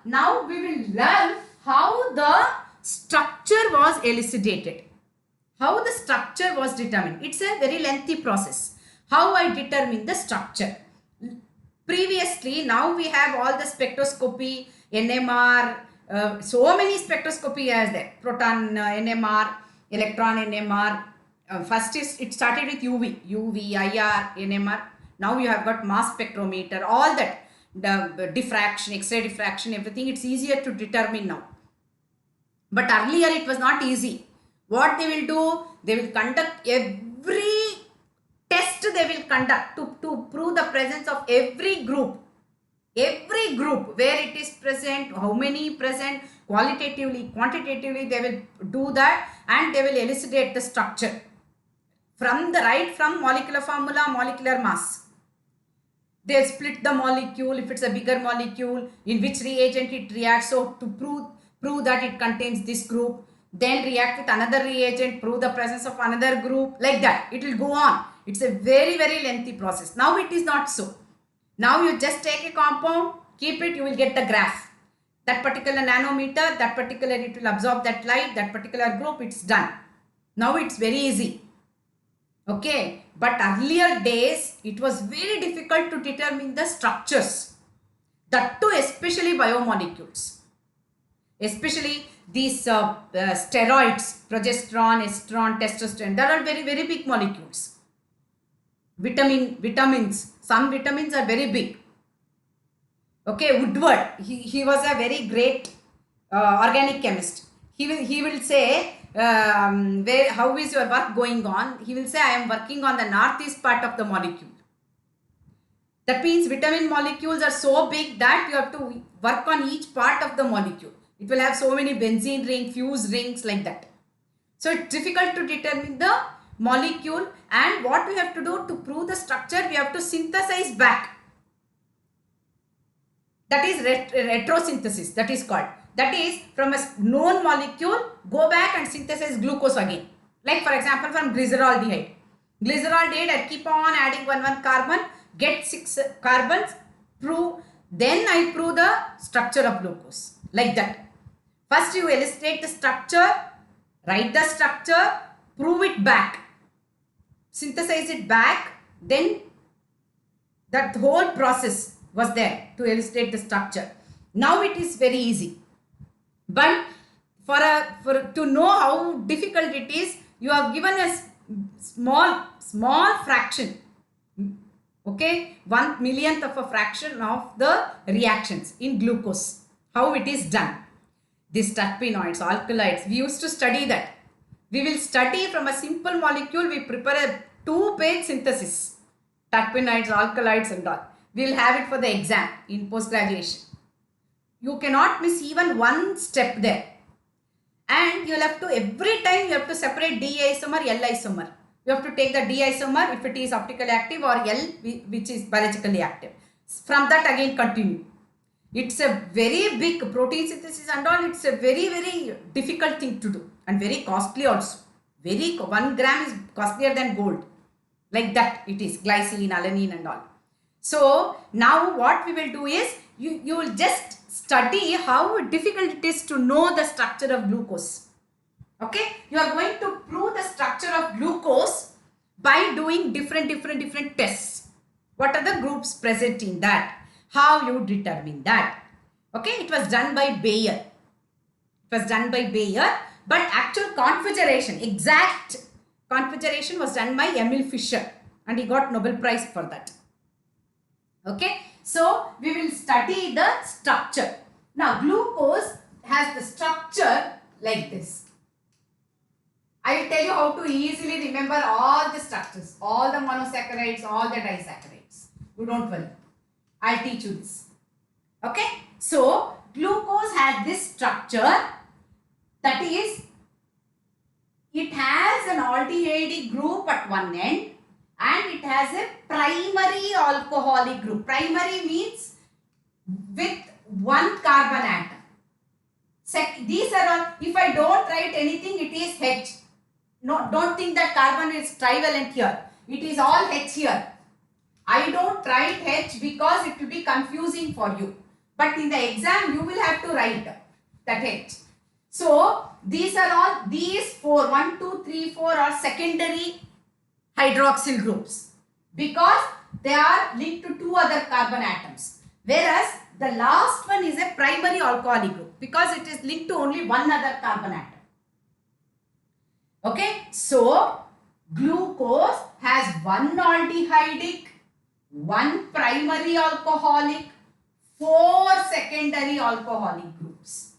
now we will learn how the structure was elucidated. How the structure was determined. It's a very lengthy process. How I determine the structure. Previously, now we have all the spectroscopy, NMR, so many spectroscopy as there. Proton NMR, electron NMR. First it started with UV, IR, NMR. Now you have got mass spectrometer, all that. The diffraction, X-ray diffraction, everything. It's easier to determine now. But earlier it was not easy. What they will do? They will conduct every test they will conduct to prove the presence of every group where it is present, how many present, qualitatively, quantitatively they will do that, and they will elucidate the structure from molecular formula, molecular mass. They split the molecule, if it's a bigger molecule, in which reagent it reacts, so to prove that it contains this group, then react with another reagent, prove the presence of another group, like that. It will go on. It's a very, very lengthy process. Now it is not so. Now you just take a compound, keep it, you will get the graph. That particular nanometer, that particular, it will absorb that light, that particular group, it's done. Now it's very easy. Okay, but earlier days, it was very difficult to determine the structures. That too, especially biomolecules. Especially these steroids, progesterone, estrogen, testosterone, they are very, very big molecules. Vitamins, some vitamins are very big. Okay, Woodward, he was a very great organic chemist. He will say, how is your work going on? He will say, I am working on the northeast part of the molecule. That means vitamin molecules are so big that you have to work on each part of the molecule. It will have so many benzene ring, fuse rings, like that. So it's difficult to determine the molecule, and what we have to do to prove the structure, we have to synthesize back. That is retrosynthesis, that is called. That is, from a known molecule, go back and synthesize glucose again. Like for example, from glyceraldehyde. Glyceraldehyde, I keep on adding one carbon, get 6 carbons, then I prove the structure of glucose. Like that. First you elucidate the structure, write the structure, prove it back, synthesize it back, then that whole process was there to elucidate the structure. Now it is very easy. But to know how difficult it is, you have given a small fraction. Okay, 1/1,000,000th of a fraction of the reactions in glucose. How it is done. These terpenoids, alkaloids, we used to study that. We will study from a simple molecule, we prepare a 2-page synthesis. Terpenoids, alkaloids and all. We will have it for the exam in post-graduation. You cannot miss even one step there. And you will have to, every time you have to separate D isomer, L isomer. You have to take the D isomer if it is optically active, or L which is biologically active. From that again continue. It's a very big protein synthesis and all. It's a very, very difficult thing to do and very costly also. 1 gram is costlier than gold. Like that it is, glycine, alanine and all. So now what we will do is, you will just study how difficult it is to know the structure of glucose. Okay, you are going to prove the structure of glucose by doing different tests. What are the groups present in that? How you determine that? Okay, it was done by Bayer. But actual configuration, exact configuration was done by Emil Fischer, and he got Nobel Prize for that. Okay, so we will study the structure. Now glucose has the structure like this. I will tell you how to easily remember all the structures, all the monosaccharides, all the disaccharides. You don't worry. I'll teach you this. Okay, so glucose has this structure, that is, it has an aldehyde group at one end and it has a primary alcoholic group. Primary means with one carbon atom. These are all, if I don't write anything, it is H. No, don't think that carbon is trivalent here. It is all H here. I don't write H because it will be confusing for you. But in the exam, you will have to write that H. So, these are all, these 4, 1, 2, 3, 4 are secondary hydroxyl groups because they are linked to 2 other carbon atoms. Whereas, the last one is a primary alcoholic group because it is linked to only one other carbon atom. Okay, so glucose has 1 aldehydic, 1 primary alcoholic, 4 secondary alcoholic groups.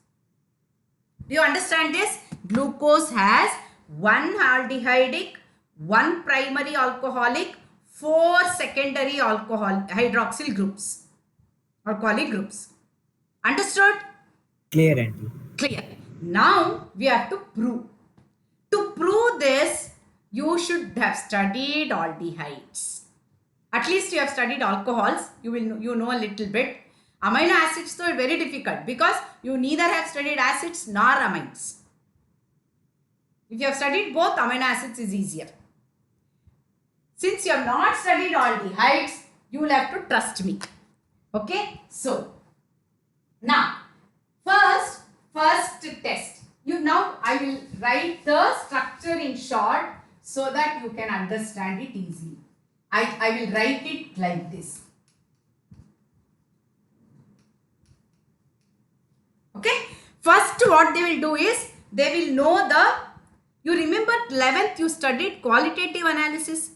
Do you understand this? Glucose has 1 aldehydic, 1 primary alcoholic, 4 secondary hydroxyl groups, alcoholic groups. Understood? Clear, aunty. Clear. Now we have to prove. To prove this, you should have studied aldehydes. At least you have studied alcohols. You know a little bit. Amino acids though are very difficult because you neither have studied acids nor amines. If you have studied both, amino acids is easier. Since you have not studied aldehydes, you will have to trust me. Okay? So, now, first test. I will write the structure in short so that you can understand it easily. I will write it like this. Okay? First what they will do is, they will know you remember 11th you studied qualitative analysis.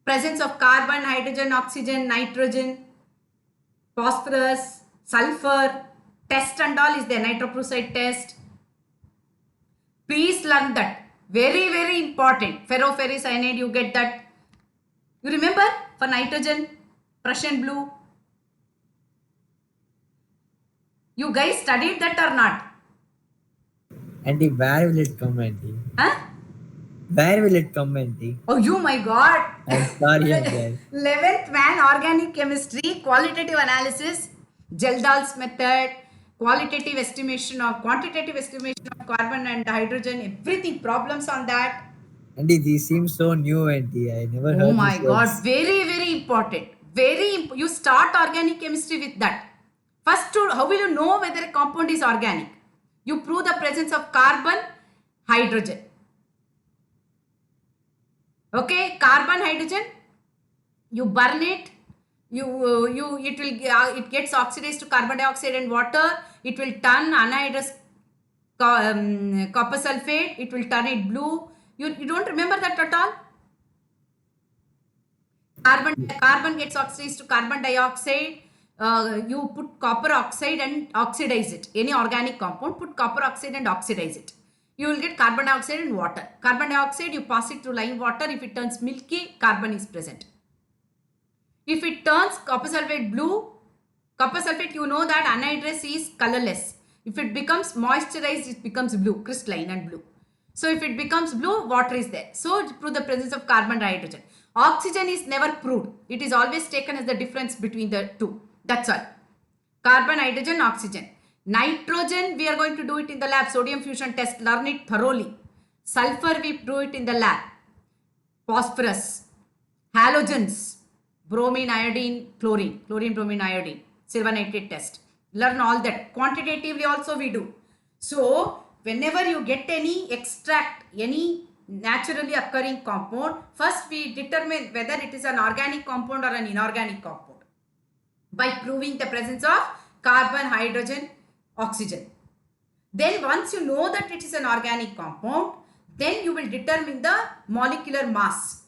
Presence of carbon, hydrogen, oxygen, nitrogen, phosphorus, sulfur, test and all is there, nitroprusside test. Please learn that. Very, very important. Ferroferricyanide, you get that. You remember for nitrogen, Prussian blue. You guys studied that or not? Aunty, where will it come, aunty? Huh? Where will it come, aunty? Oh, you my God. I'm sorry, aunty. 11th man, organic chemistry, qualitative analysis, Geldahl's method, quantitative estimation of carbon and hydrogen, everything, problems on that. Aunty, these seem so new, aunty. I never heard. Oh my these God, words. very, very important. You start organic chemistry with that. First, how will you know whether a compound is organic? You prove the presence of carbon, hydrogen. Okay, carbon, hydrogen, you burn it. It gets oxidized to carbon dioxide and water. It will turn anhydrous copper sulfate. It will turn it blue. You don't remember that at all? Carbon gets oxidized to carbon dioxide. You put copper oxide and oxidize it. Any organic compound, put copper oxide and oxidize it. You will get carbon dioxide and water. Carbon dioxide, you pass it through lime water. If it turns milky, carbon is present. If it turns copper sulfate blue, copper sulfate, you know that anhydrous is colorless. If it becomes moisturized, it becomes blue, crystalline and blue. So if it becomes blue, water is there. So to prove the presence of carbon and hydrogen. Oxygen is never proved. It is always taken as the difference between the two. That's all. Carbon, hydrogen, oxygen. Nitrogen, we are going to do it in the lab. Sodium fusion test, learn it thoroughly. Sulfur, we do it in the lab. Phosphorus, halogens, bromine, iodine, chlorine, bromine, iodine, silver nitrate test. Learn all that. Quantitatively also we do. So, whenever you get any extract, any naturally occurring compound, first we determine whether it is an organic compound or an inorganic compound by proving the presence of carbon, hydrogen, oxygen. Then once you know that it is an organic compound, then you will determine the molecular mass.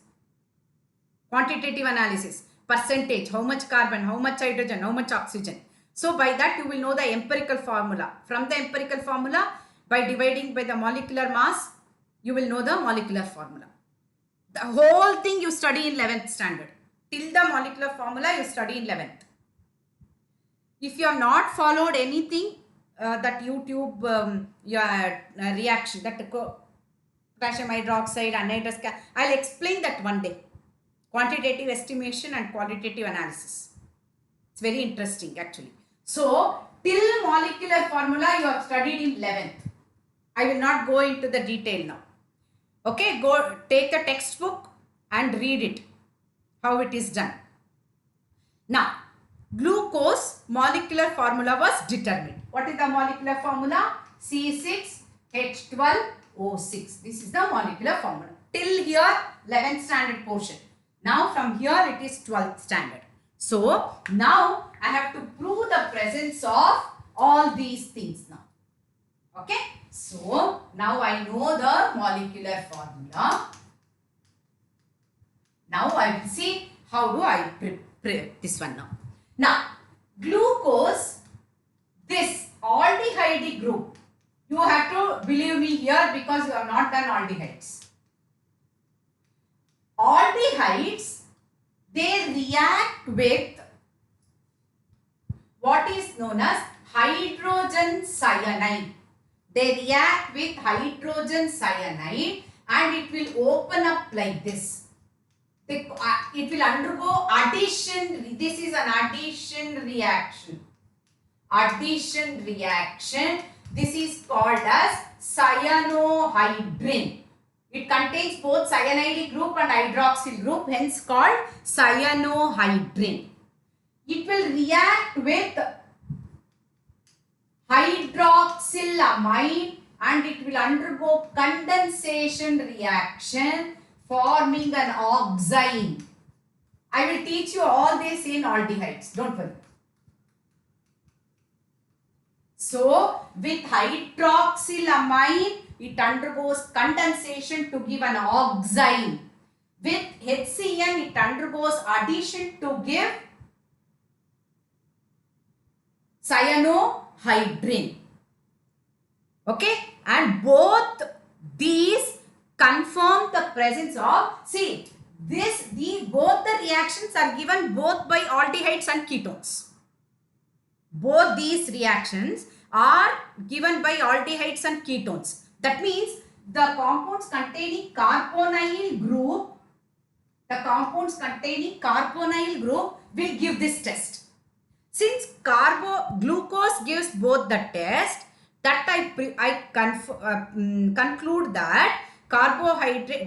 Quantitative analysis, percentage, how much carbon, how much hydrogen, how much oxygen. So by that you will know the empirical formula. From the empirical formula, by dividing by the molecular mass, you will know the molecular formula. The whole thing you study in 11th standard. Till the molecular formula you study in 11th. If you have not followed anything, that YouTube reaction, that potassium hydroxide, anhydrous gas, I'll explain that one day. Quantitative estimation and qualitative analysis. It's very interesting actually. So, till molecular formula you have studied in 11th. I will not go into the detail now. Okay, go take a textbook and read it, how it is done. Now, glucose molecular formula was determined. What is the molecular formula? C6H12O6. This is the molecular formula. Till here, 11th standard portion. Now, from here, it is 12th standard. So, now I have to prove the presence of all these things now. Okay. So, now I know the molecular formula. Now, I will see how do I prepare this one now. Now, glucose, this aldehyde group, you have to believe me here because you have not done aldehydes. Aldehydes, they react with what is known as hydrogen cyanide. They react with hydrogen cyanide and it will open up like this. It will undergo addition. This is an addition reaction. Addition reaction. This is called as cyanohydrin. It contains both cyanide group and hydroxyl group, hence called cyanohydrin. It will react with hydroxylamide and it will undergo condensation reaction, forming an oxime. I will teach you all this in aldehydes. Don't worry. So, with hydroxylamide, it undergoes condensation to give an oxime. With HCN, it undergoes addition to give cyanohydrin. Okay, and both these confirm the presence of, see, both the reactions are given both by aldehydes and ketones. Both these reactions are given by aldehydes and ketones. That means the compounds containing carbonyl group, will give this test. Since glucose gives both the test, that I conclude that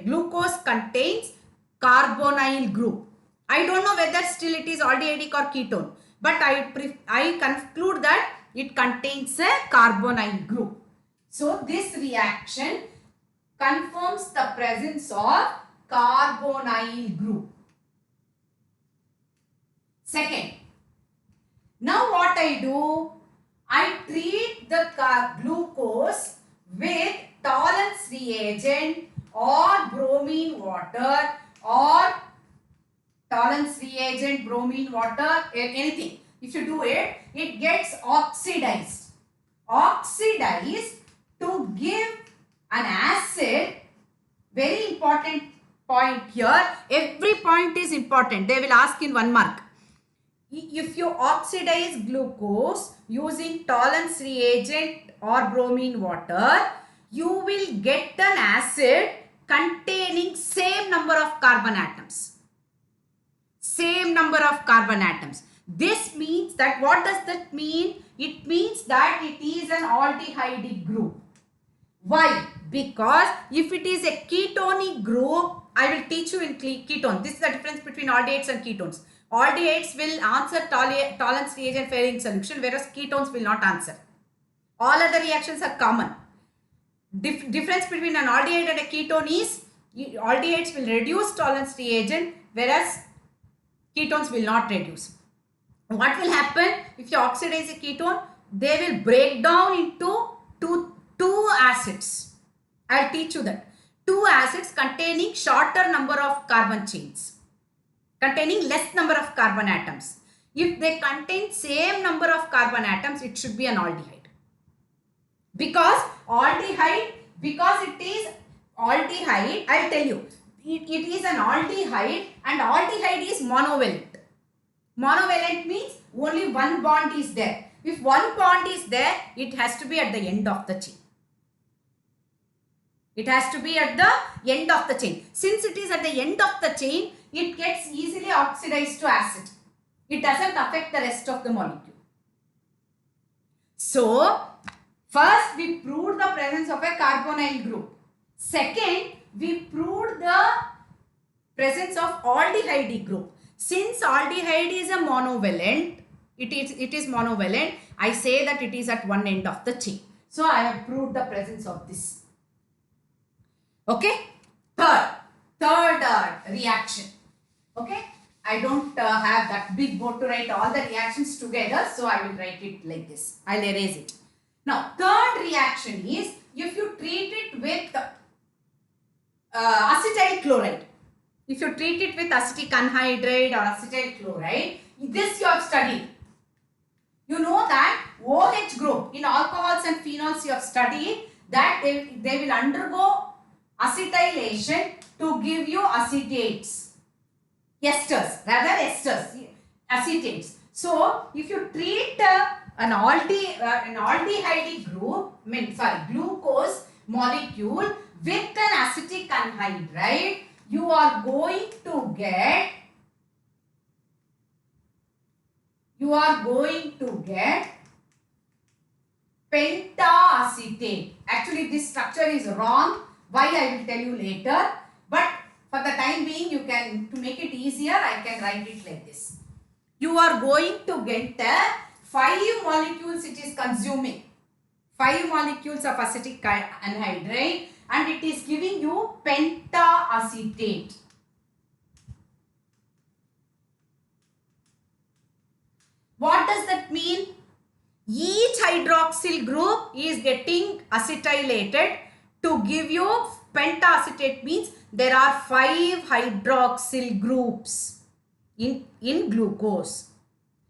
glucose contains carbonyl group. I don't know whether still it is aldehydic or ketone, but I conclude that it contains a carbonyl group. So this reaction confirms the presence of carbonyl group. Second, now what I do, I treat the glucose with tolerance reagent or bromine water or tolerance reagent, bromine water, anything. If you do it, it gets oxidized. Oxidized to give an acid. Very important point here. Every point is important. They will ask in 1 mark. If you oxidize glucose using tolerance reagent or bromine water, you will get an acid containing same number of carbon atoms. Same number of carbon atoms. This means that, what does that mean? It means that it is an aldehyde group. Why? Because if it is a ketonic group, I will teach you in ketone. This is the difference between aldehydes and ketones. Aldehydes will answer Tollens reagent fairing solution, whereas ketones will not answer. All other reactions are common. Difference between an aldehyde and a ketone is aldehydes will reduce Tollens reagent, whereas ketones will not reduce. What will happen if you oxidize a ketone? They will break down into two acids. I'll teach you that. Two acids containing shorter number of carbon chains, containing less number of carbon atoms. If they contain same number of carbon atoms, it should be an aldehyde. Because aldehyde, because it is aldehyde, I'll tell you, it is an aldehyde, and aldehyde is monovalent. Monovalent means only one bond is there. If one bond is there, it has to be at the end of the chain. It has to be at the end of the chain. Since it is at the end of the chain, it gets easily oxidized to acid. It doesn't affect the rest of the molecule. So, first we proved the presence of a carbonyl group. Second, we proved the presence of aldehyde group. Since aldehyde is a monovalent, it is monovalent, I say that it is at one end of the chain. So I have proved the presence of this. Okay. Third reaction. Okay. I don't have that big board to write all the reactions together, so I will write it like this. I'll erase it. Now, third reaction is if you treat it with acetyl chloride. If you treat it with acetic anhydride or acetyl chloride, this you have studied. You know that OH group in alcohols and phenols you have studied that they will undergo acetylation to give you acetates. Esters, acetates. So, if you treat an aldehyde group, glucose molecule with an acetic anhydride, you are going to get pentaacetate. Actually, this structure is wrong. Why, I will tell you later. But for the time being, you can, to make it easier, I can write it like this. You are going to get 5 molecules it is consuming. 5 molecules of acetic anhydride, and it is giving you pentaacetate. What does that mean? Each hydroxyl group is getting acetylated to give you pentaacetate, means there are 5 hydroxyl groups in glucose.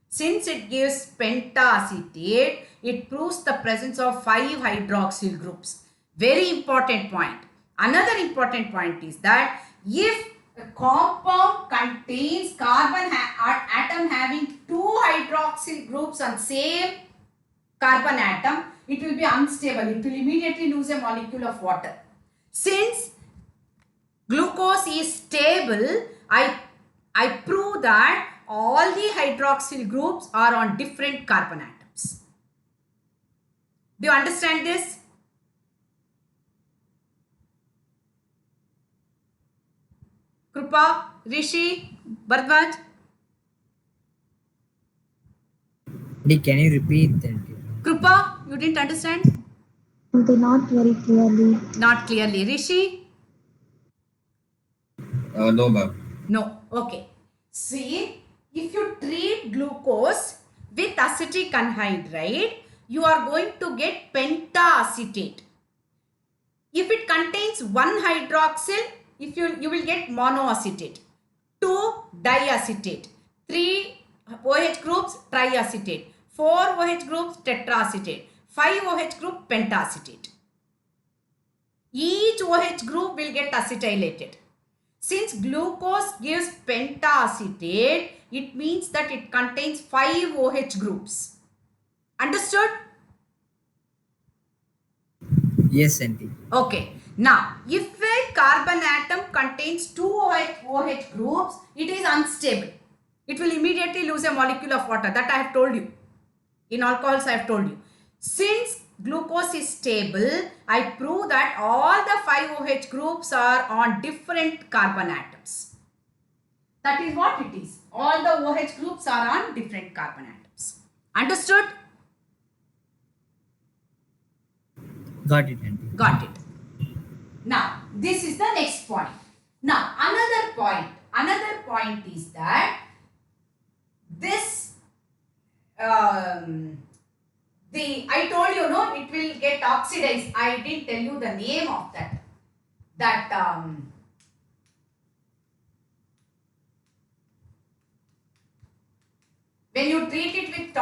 Since it gives pentaacetate, it proves the presence of 5 hydroxyl groups. Very important point. Another important point is that if a compound contains carbon atom having 2 hydroxyl groups on same carbon atom, it will be unstable. It will immediately lose a molecule of water. Since glucose is stable, I prove that all the hydroxyl groups are on different carbon atoms. Do you understand this? Krupa, Rishi, Bharadwaj? Can you repeat that? Krupa, you didn't understand? They not very clearly. Not clearly. Rishi? No, ma'am. No. Okay. See, if you treat glucose with acetic anhydride, you are going to get pentaacetate. If it contains 1 hydroxyl, you will get monoacetate, 2 diacetate, 3 OH groups triacetate, 4 OH groups tetraacetate, 5 OH group pentaacetate. Each OH group will get acetylated. Since glucose gives pentaacetate, it means that it contains 5 OH groups. Understood? Yes, auntie. Okay. Now, if a carbon atom contains two OH groups, it is unstable. It will immediately lose a molecule of water. That I have told you. In alcohols, I have told you. Since glucose is stable, I prove that all the 5 OH groups are on different carbon atoms. That is what it is. All the OH groups are on different carbon atoms. Understood? Got it, auntie. Got it. Now, this is the next point. Now, another point is that this, I told you, no, it will get oxidized. I didn't tell you the name of that. When you treat it with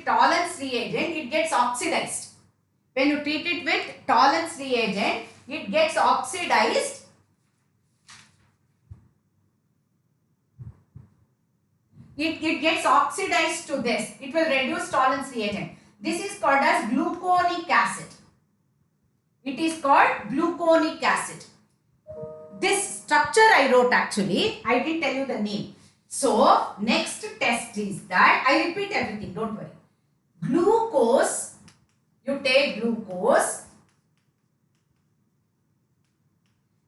Tollens reagent, it gets oxidized. When you treat it with Tollens reagent, it gets oxidized. It gets oxidized to this. It will reduce Tollens reagent. This is called as gluconic acid. It is called gluconic acid. This structure I wrote actually. I didn't tell you the name. So, next test is that, I repeat everything, don't worry. Glucose, you take glucose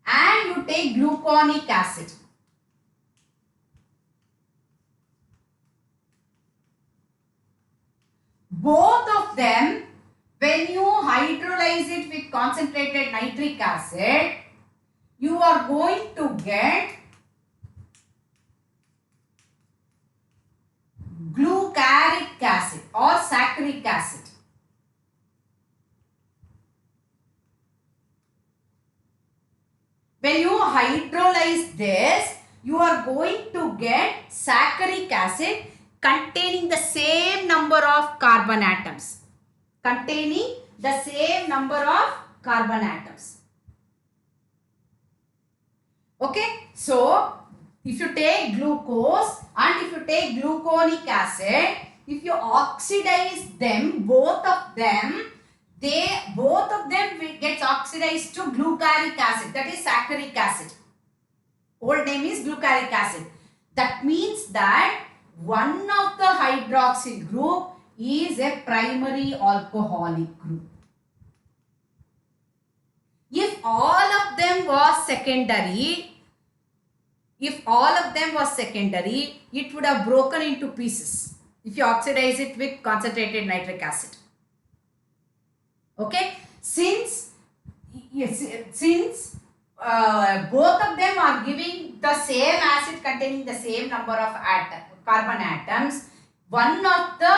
and you take gluconic acid. Both of them, when you hydrolyze it with concentrated nitric acid, you are going to get glucaric acid or saccharic acid. When you hydrolyze this, you are going to get saccharic acid containing the same number of carbon atoms. Containing the same number of carbon atoms. Okay, so if you take glucose and if you take gluconic acid, if you oxidize them, both of them gets oxidized to glucaric acid, that is saccharic acid. Old name is glucaric acid. That means that one of the hydroxyl group is a primary alcoholic group. If all of them was secondary, it would have broken into pieces if you oxidize it with concentrated nitric acid. Okay, since both of them are giving the same acid containing the same number of carbon atoms, one of the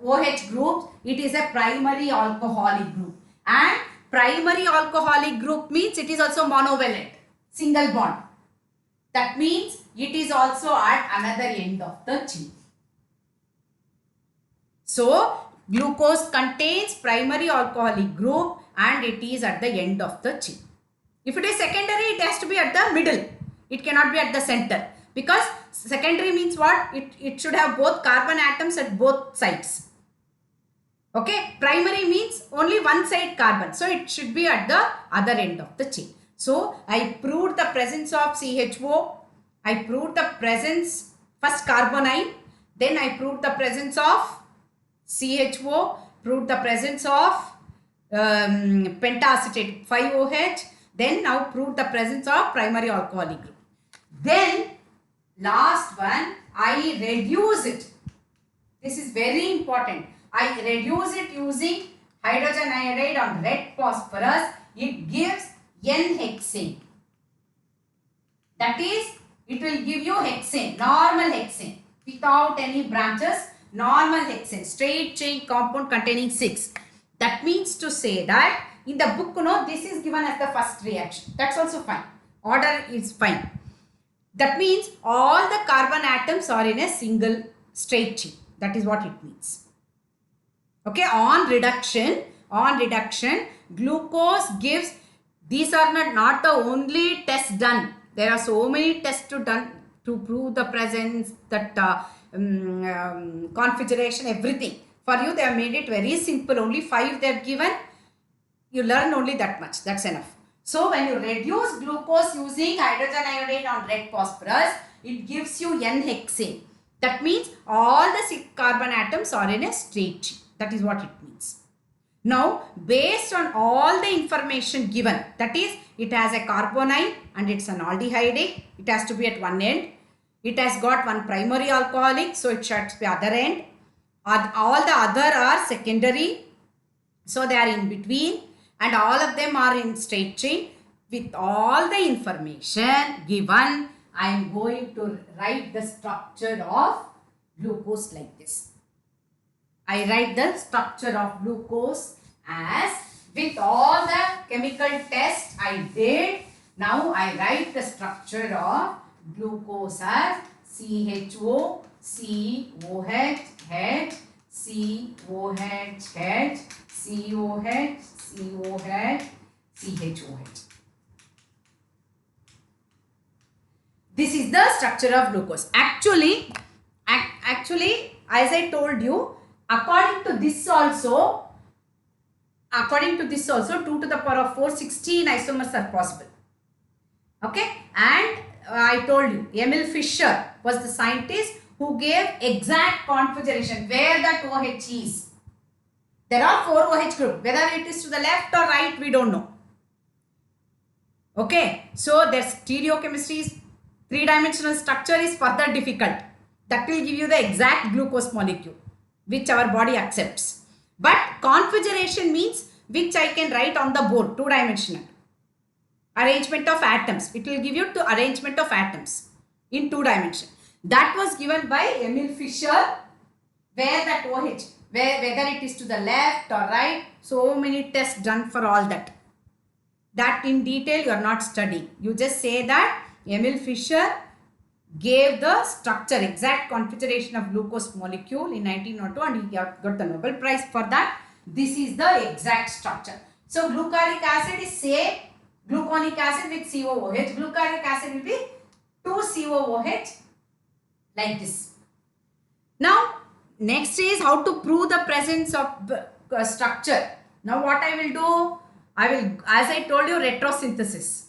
OH groups, it is a primary alcoholic group, and primary alcoholic group means it is also monovalent, single bond. That means it is also at another end of the chain. So, glucose contains primary alcoholic group and it is at the end of the chain. If it is secondary, it has to be at the middle. It cannot be at the center. Because secondary means what? It should have both carbon atoms at both sides. Okay. Primary means only one side carbon. So, it should be at the other end of the chain. So, I proved the presence of CHO. I proved the presence, first carbonyl. Then I proved the presence of CHO. Proved the presence of pentaacetate 5OH. Then now proved the presence of primary alcoholic group. Then last one, I reduce it. This is very important. I reduce it using hydrogen iodide on red phosphorus. It gives N-hexane. That is, it will give you hexane, normal hexane, without any branches, normal hexane, straight chain compound containing 6. That means to say that in the book, this is given as the first reaction. That's also fine. Order is fine. That means all the carbon atoms are in a single straight chain. That is what it means. Okay, on reduction, glucose gives, these are not the only tests done. There are so many tests done to prove the presence, that configuration, everything. For you, they have made it very simple. Only 5 they have given. You learn only that much. That's enough. So when you reduce glucose using hydrogen iodide on red phosphorus, it gives you N-hexane. That means all the 6 carbon atoms are in a straight chain. That is what it means. Now, based on all the information given, that is, it has a carbonyl and it's an aldehyde. It has to be at one end. It has got one primary alcoholic, so it should be other end. All the other are secondary, so they are in between, and all of them are in straight chain. With all the information given, I am going to write the structure of glucose like this. I write the structure of glucose as, with all the chemical tests I did, now I write the structure of glucose as CHO, COH, H, COH, H, COH, COH, CHOH. This is the structure of glucose. Actually, as I told you, according to this also, 2 to the power of 4, 16 isomers are possible. Okay, and I told you, Emil Fischer was the scientist who gave exact configuration where that OH is. There are 4 OH groups. Whether it is to the left or right, we don't know. Okay, so their stereochemistry is 3-dimensional structure is further difficult. That will give you the exact glucose molecule which our body accepts. But configuration means which I can write on the board, 2-dimensional. Arrangement of atoms. It will give you the arrangement of atoms in 2 dimension. That was given by Emil Fischer, where that OH, whether it is to the left or right, so many tests done for all that. That in detail you are not studying. You just say that Emil Fischer gave the structure, exact configuration of glucose molecule in 1902 and he got the Nobel Prize for that. This is the exact structure. So glucaric acid is same, gluconic acid with COOH. Glucaric acid will be 2COOH like this. Now next is how to prove the presence of structure. Now what I will do, I will, as I told you, retrosynthesis.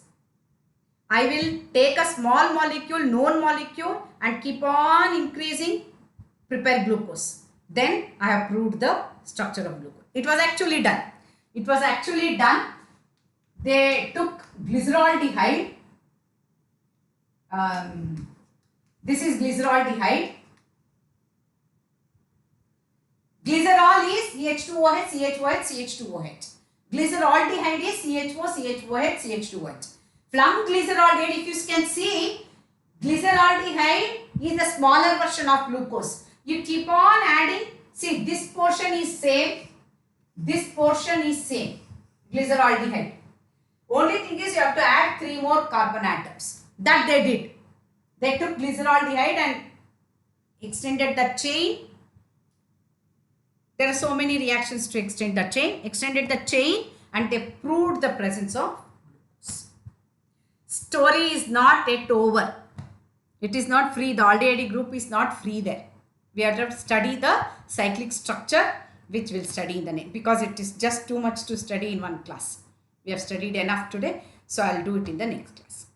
I will take a small molecule, known molecule, and keep on increasing, prepare glucose. Then I have proved the structure of glucose. It was actually done. They took glyceraldehyde. This is glyceraldehyde. Glycerol is CH2OH, CHOH, CH2OH. Glyceraldehyde is CHO, CHOH, CH2OH. From glyceraldehyde, if you can see, glyceraldehyde is the smaller version of glucose. You keep on adding. See, this portion is same. This portion is same. Glyceraldehyde. Only thing is you have to add 3 more carbon atoms. That they did. They took glyceraldehyde and extended the chain. There are so many reactions to extend the chain. Extended the chain and they proved the presence of glucose. Story is not yet over. It is not free. The aldehyde group is not free there. We have to study the cyclic structure, which we'll study in the next, because it is just too much to study in one class. We have studied enough today, so I'll do it in the next class.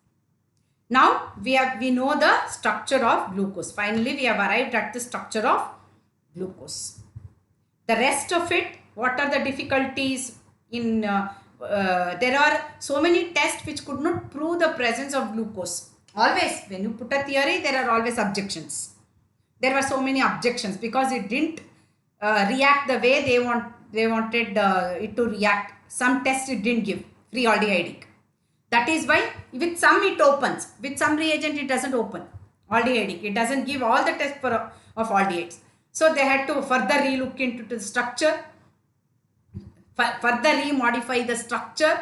Now we know the structure of glucose. Finally, we have arrived at the structure of glucose. The rest of it, what are the difficulties in there are so many tests which could not prove the presence of glucose. Always, when you put a theory, there are always objections. There were so many objections because it didn't react the way they wanted it to react. Some tests it didn't give, free aldehydic. That is why with some it opens. With some reagent it doesn't open. Aldehydic. It doesn't give all the tests of aldehydes. So they had to further relook into the structure, further remodify the structure,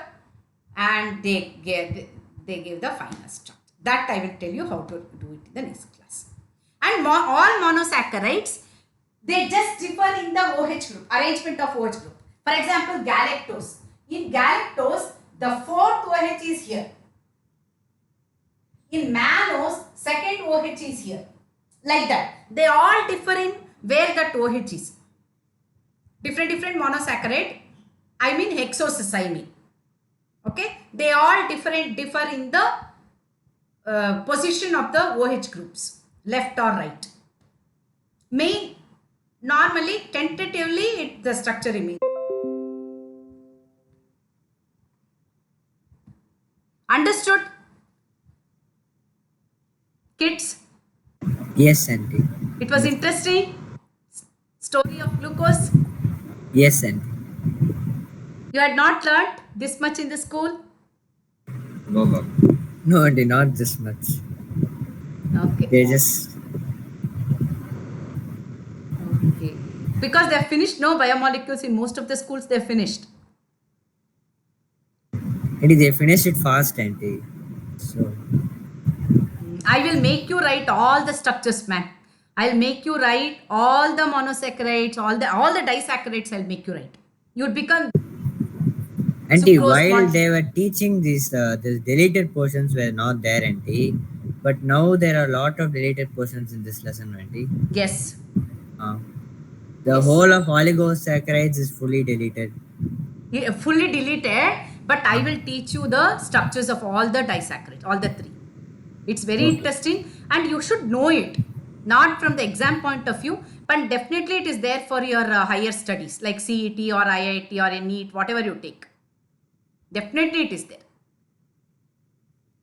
and they gave the final structure. That I will tell you how to do it in the next class. And all monosaccharides, they just differ in the OH group, arrangement of OH group. For example, galactose. In galactose, the 4th OH is here. In mannose, 2nd OH is here. Like that. They all differ in where that OH is. Different monosaccharide I mean hexosesame. Okay, they all differ in the position of the OH groups, left or right. Normally, tentatively, the structure remains. Understood, kids? Yes, auntie. It was interesting. Story of glucose. Yes, auntie. You had not learnt this much in the school. No, no. No, auntie, not this much. Okay. They just Okay. Because they're finished, no biomolecules in most of the schools, they're finished. auntie, they finished it fast, auntie. So I will make you write all the structures, man. I'll make you write all the monosaccharides, all the disaccharides. I'll make you write. You'd become auntie, sucrose while mod- they were teaching these, the deleted portions were not there, auntie. But now there are a lot of deleted portions in this lesson, auntie. Yes. The Yes. whole of oligosaccharides is fully deleted. Fully deleted, but I will teach you the structures of all the disaccharides, all the three. It's very interesting and you should know it. Not from the exam point of view, but definitely it is there for your higher studies like CET or IIT or NEET, whatever you take. Definitely it is there.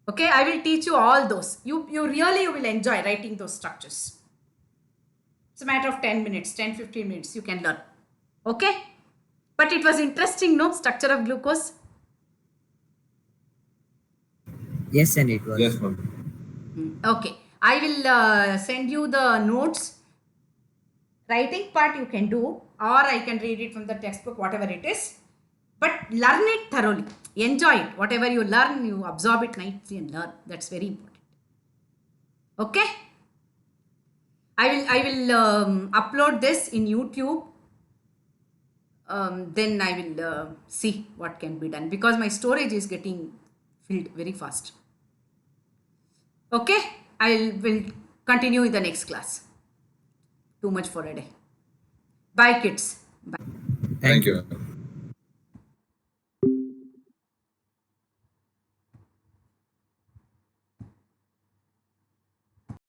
Okay, I will teach you all those. You will enjoy writing those structures. It's a matter of 10 minutes, 10-15 minutes you can learn. Okay? But it was interesting, no? Structure of glucose. Yes, and it was. Yes, ma'am. Okay. I will send you the notes. Writing part you can do, or I can read it from the textbook, whatever it is. But learn it thoroughly. Enjoy it. Whatever you learn, you absorb it nicely and learn. That's very important. Okay? I will upload this in YouTube. Then I will see what can be done because my storage is getting filled very fast. Okay? I will continue in the next class. Too much for a day. Bye, kids. Bye. Thank you.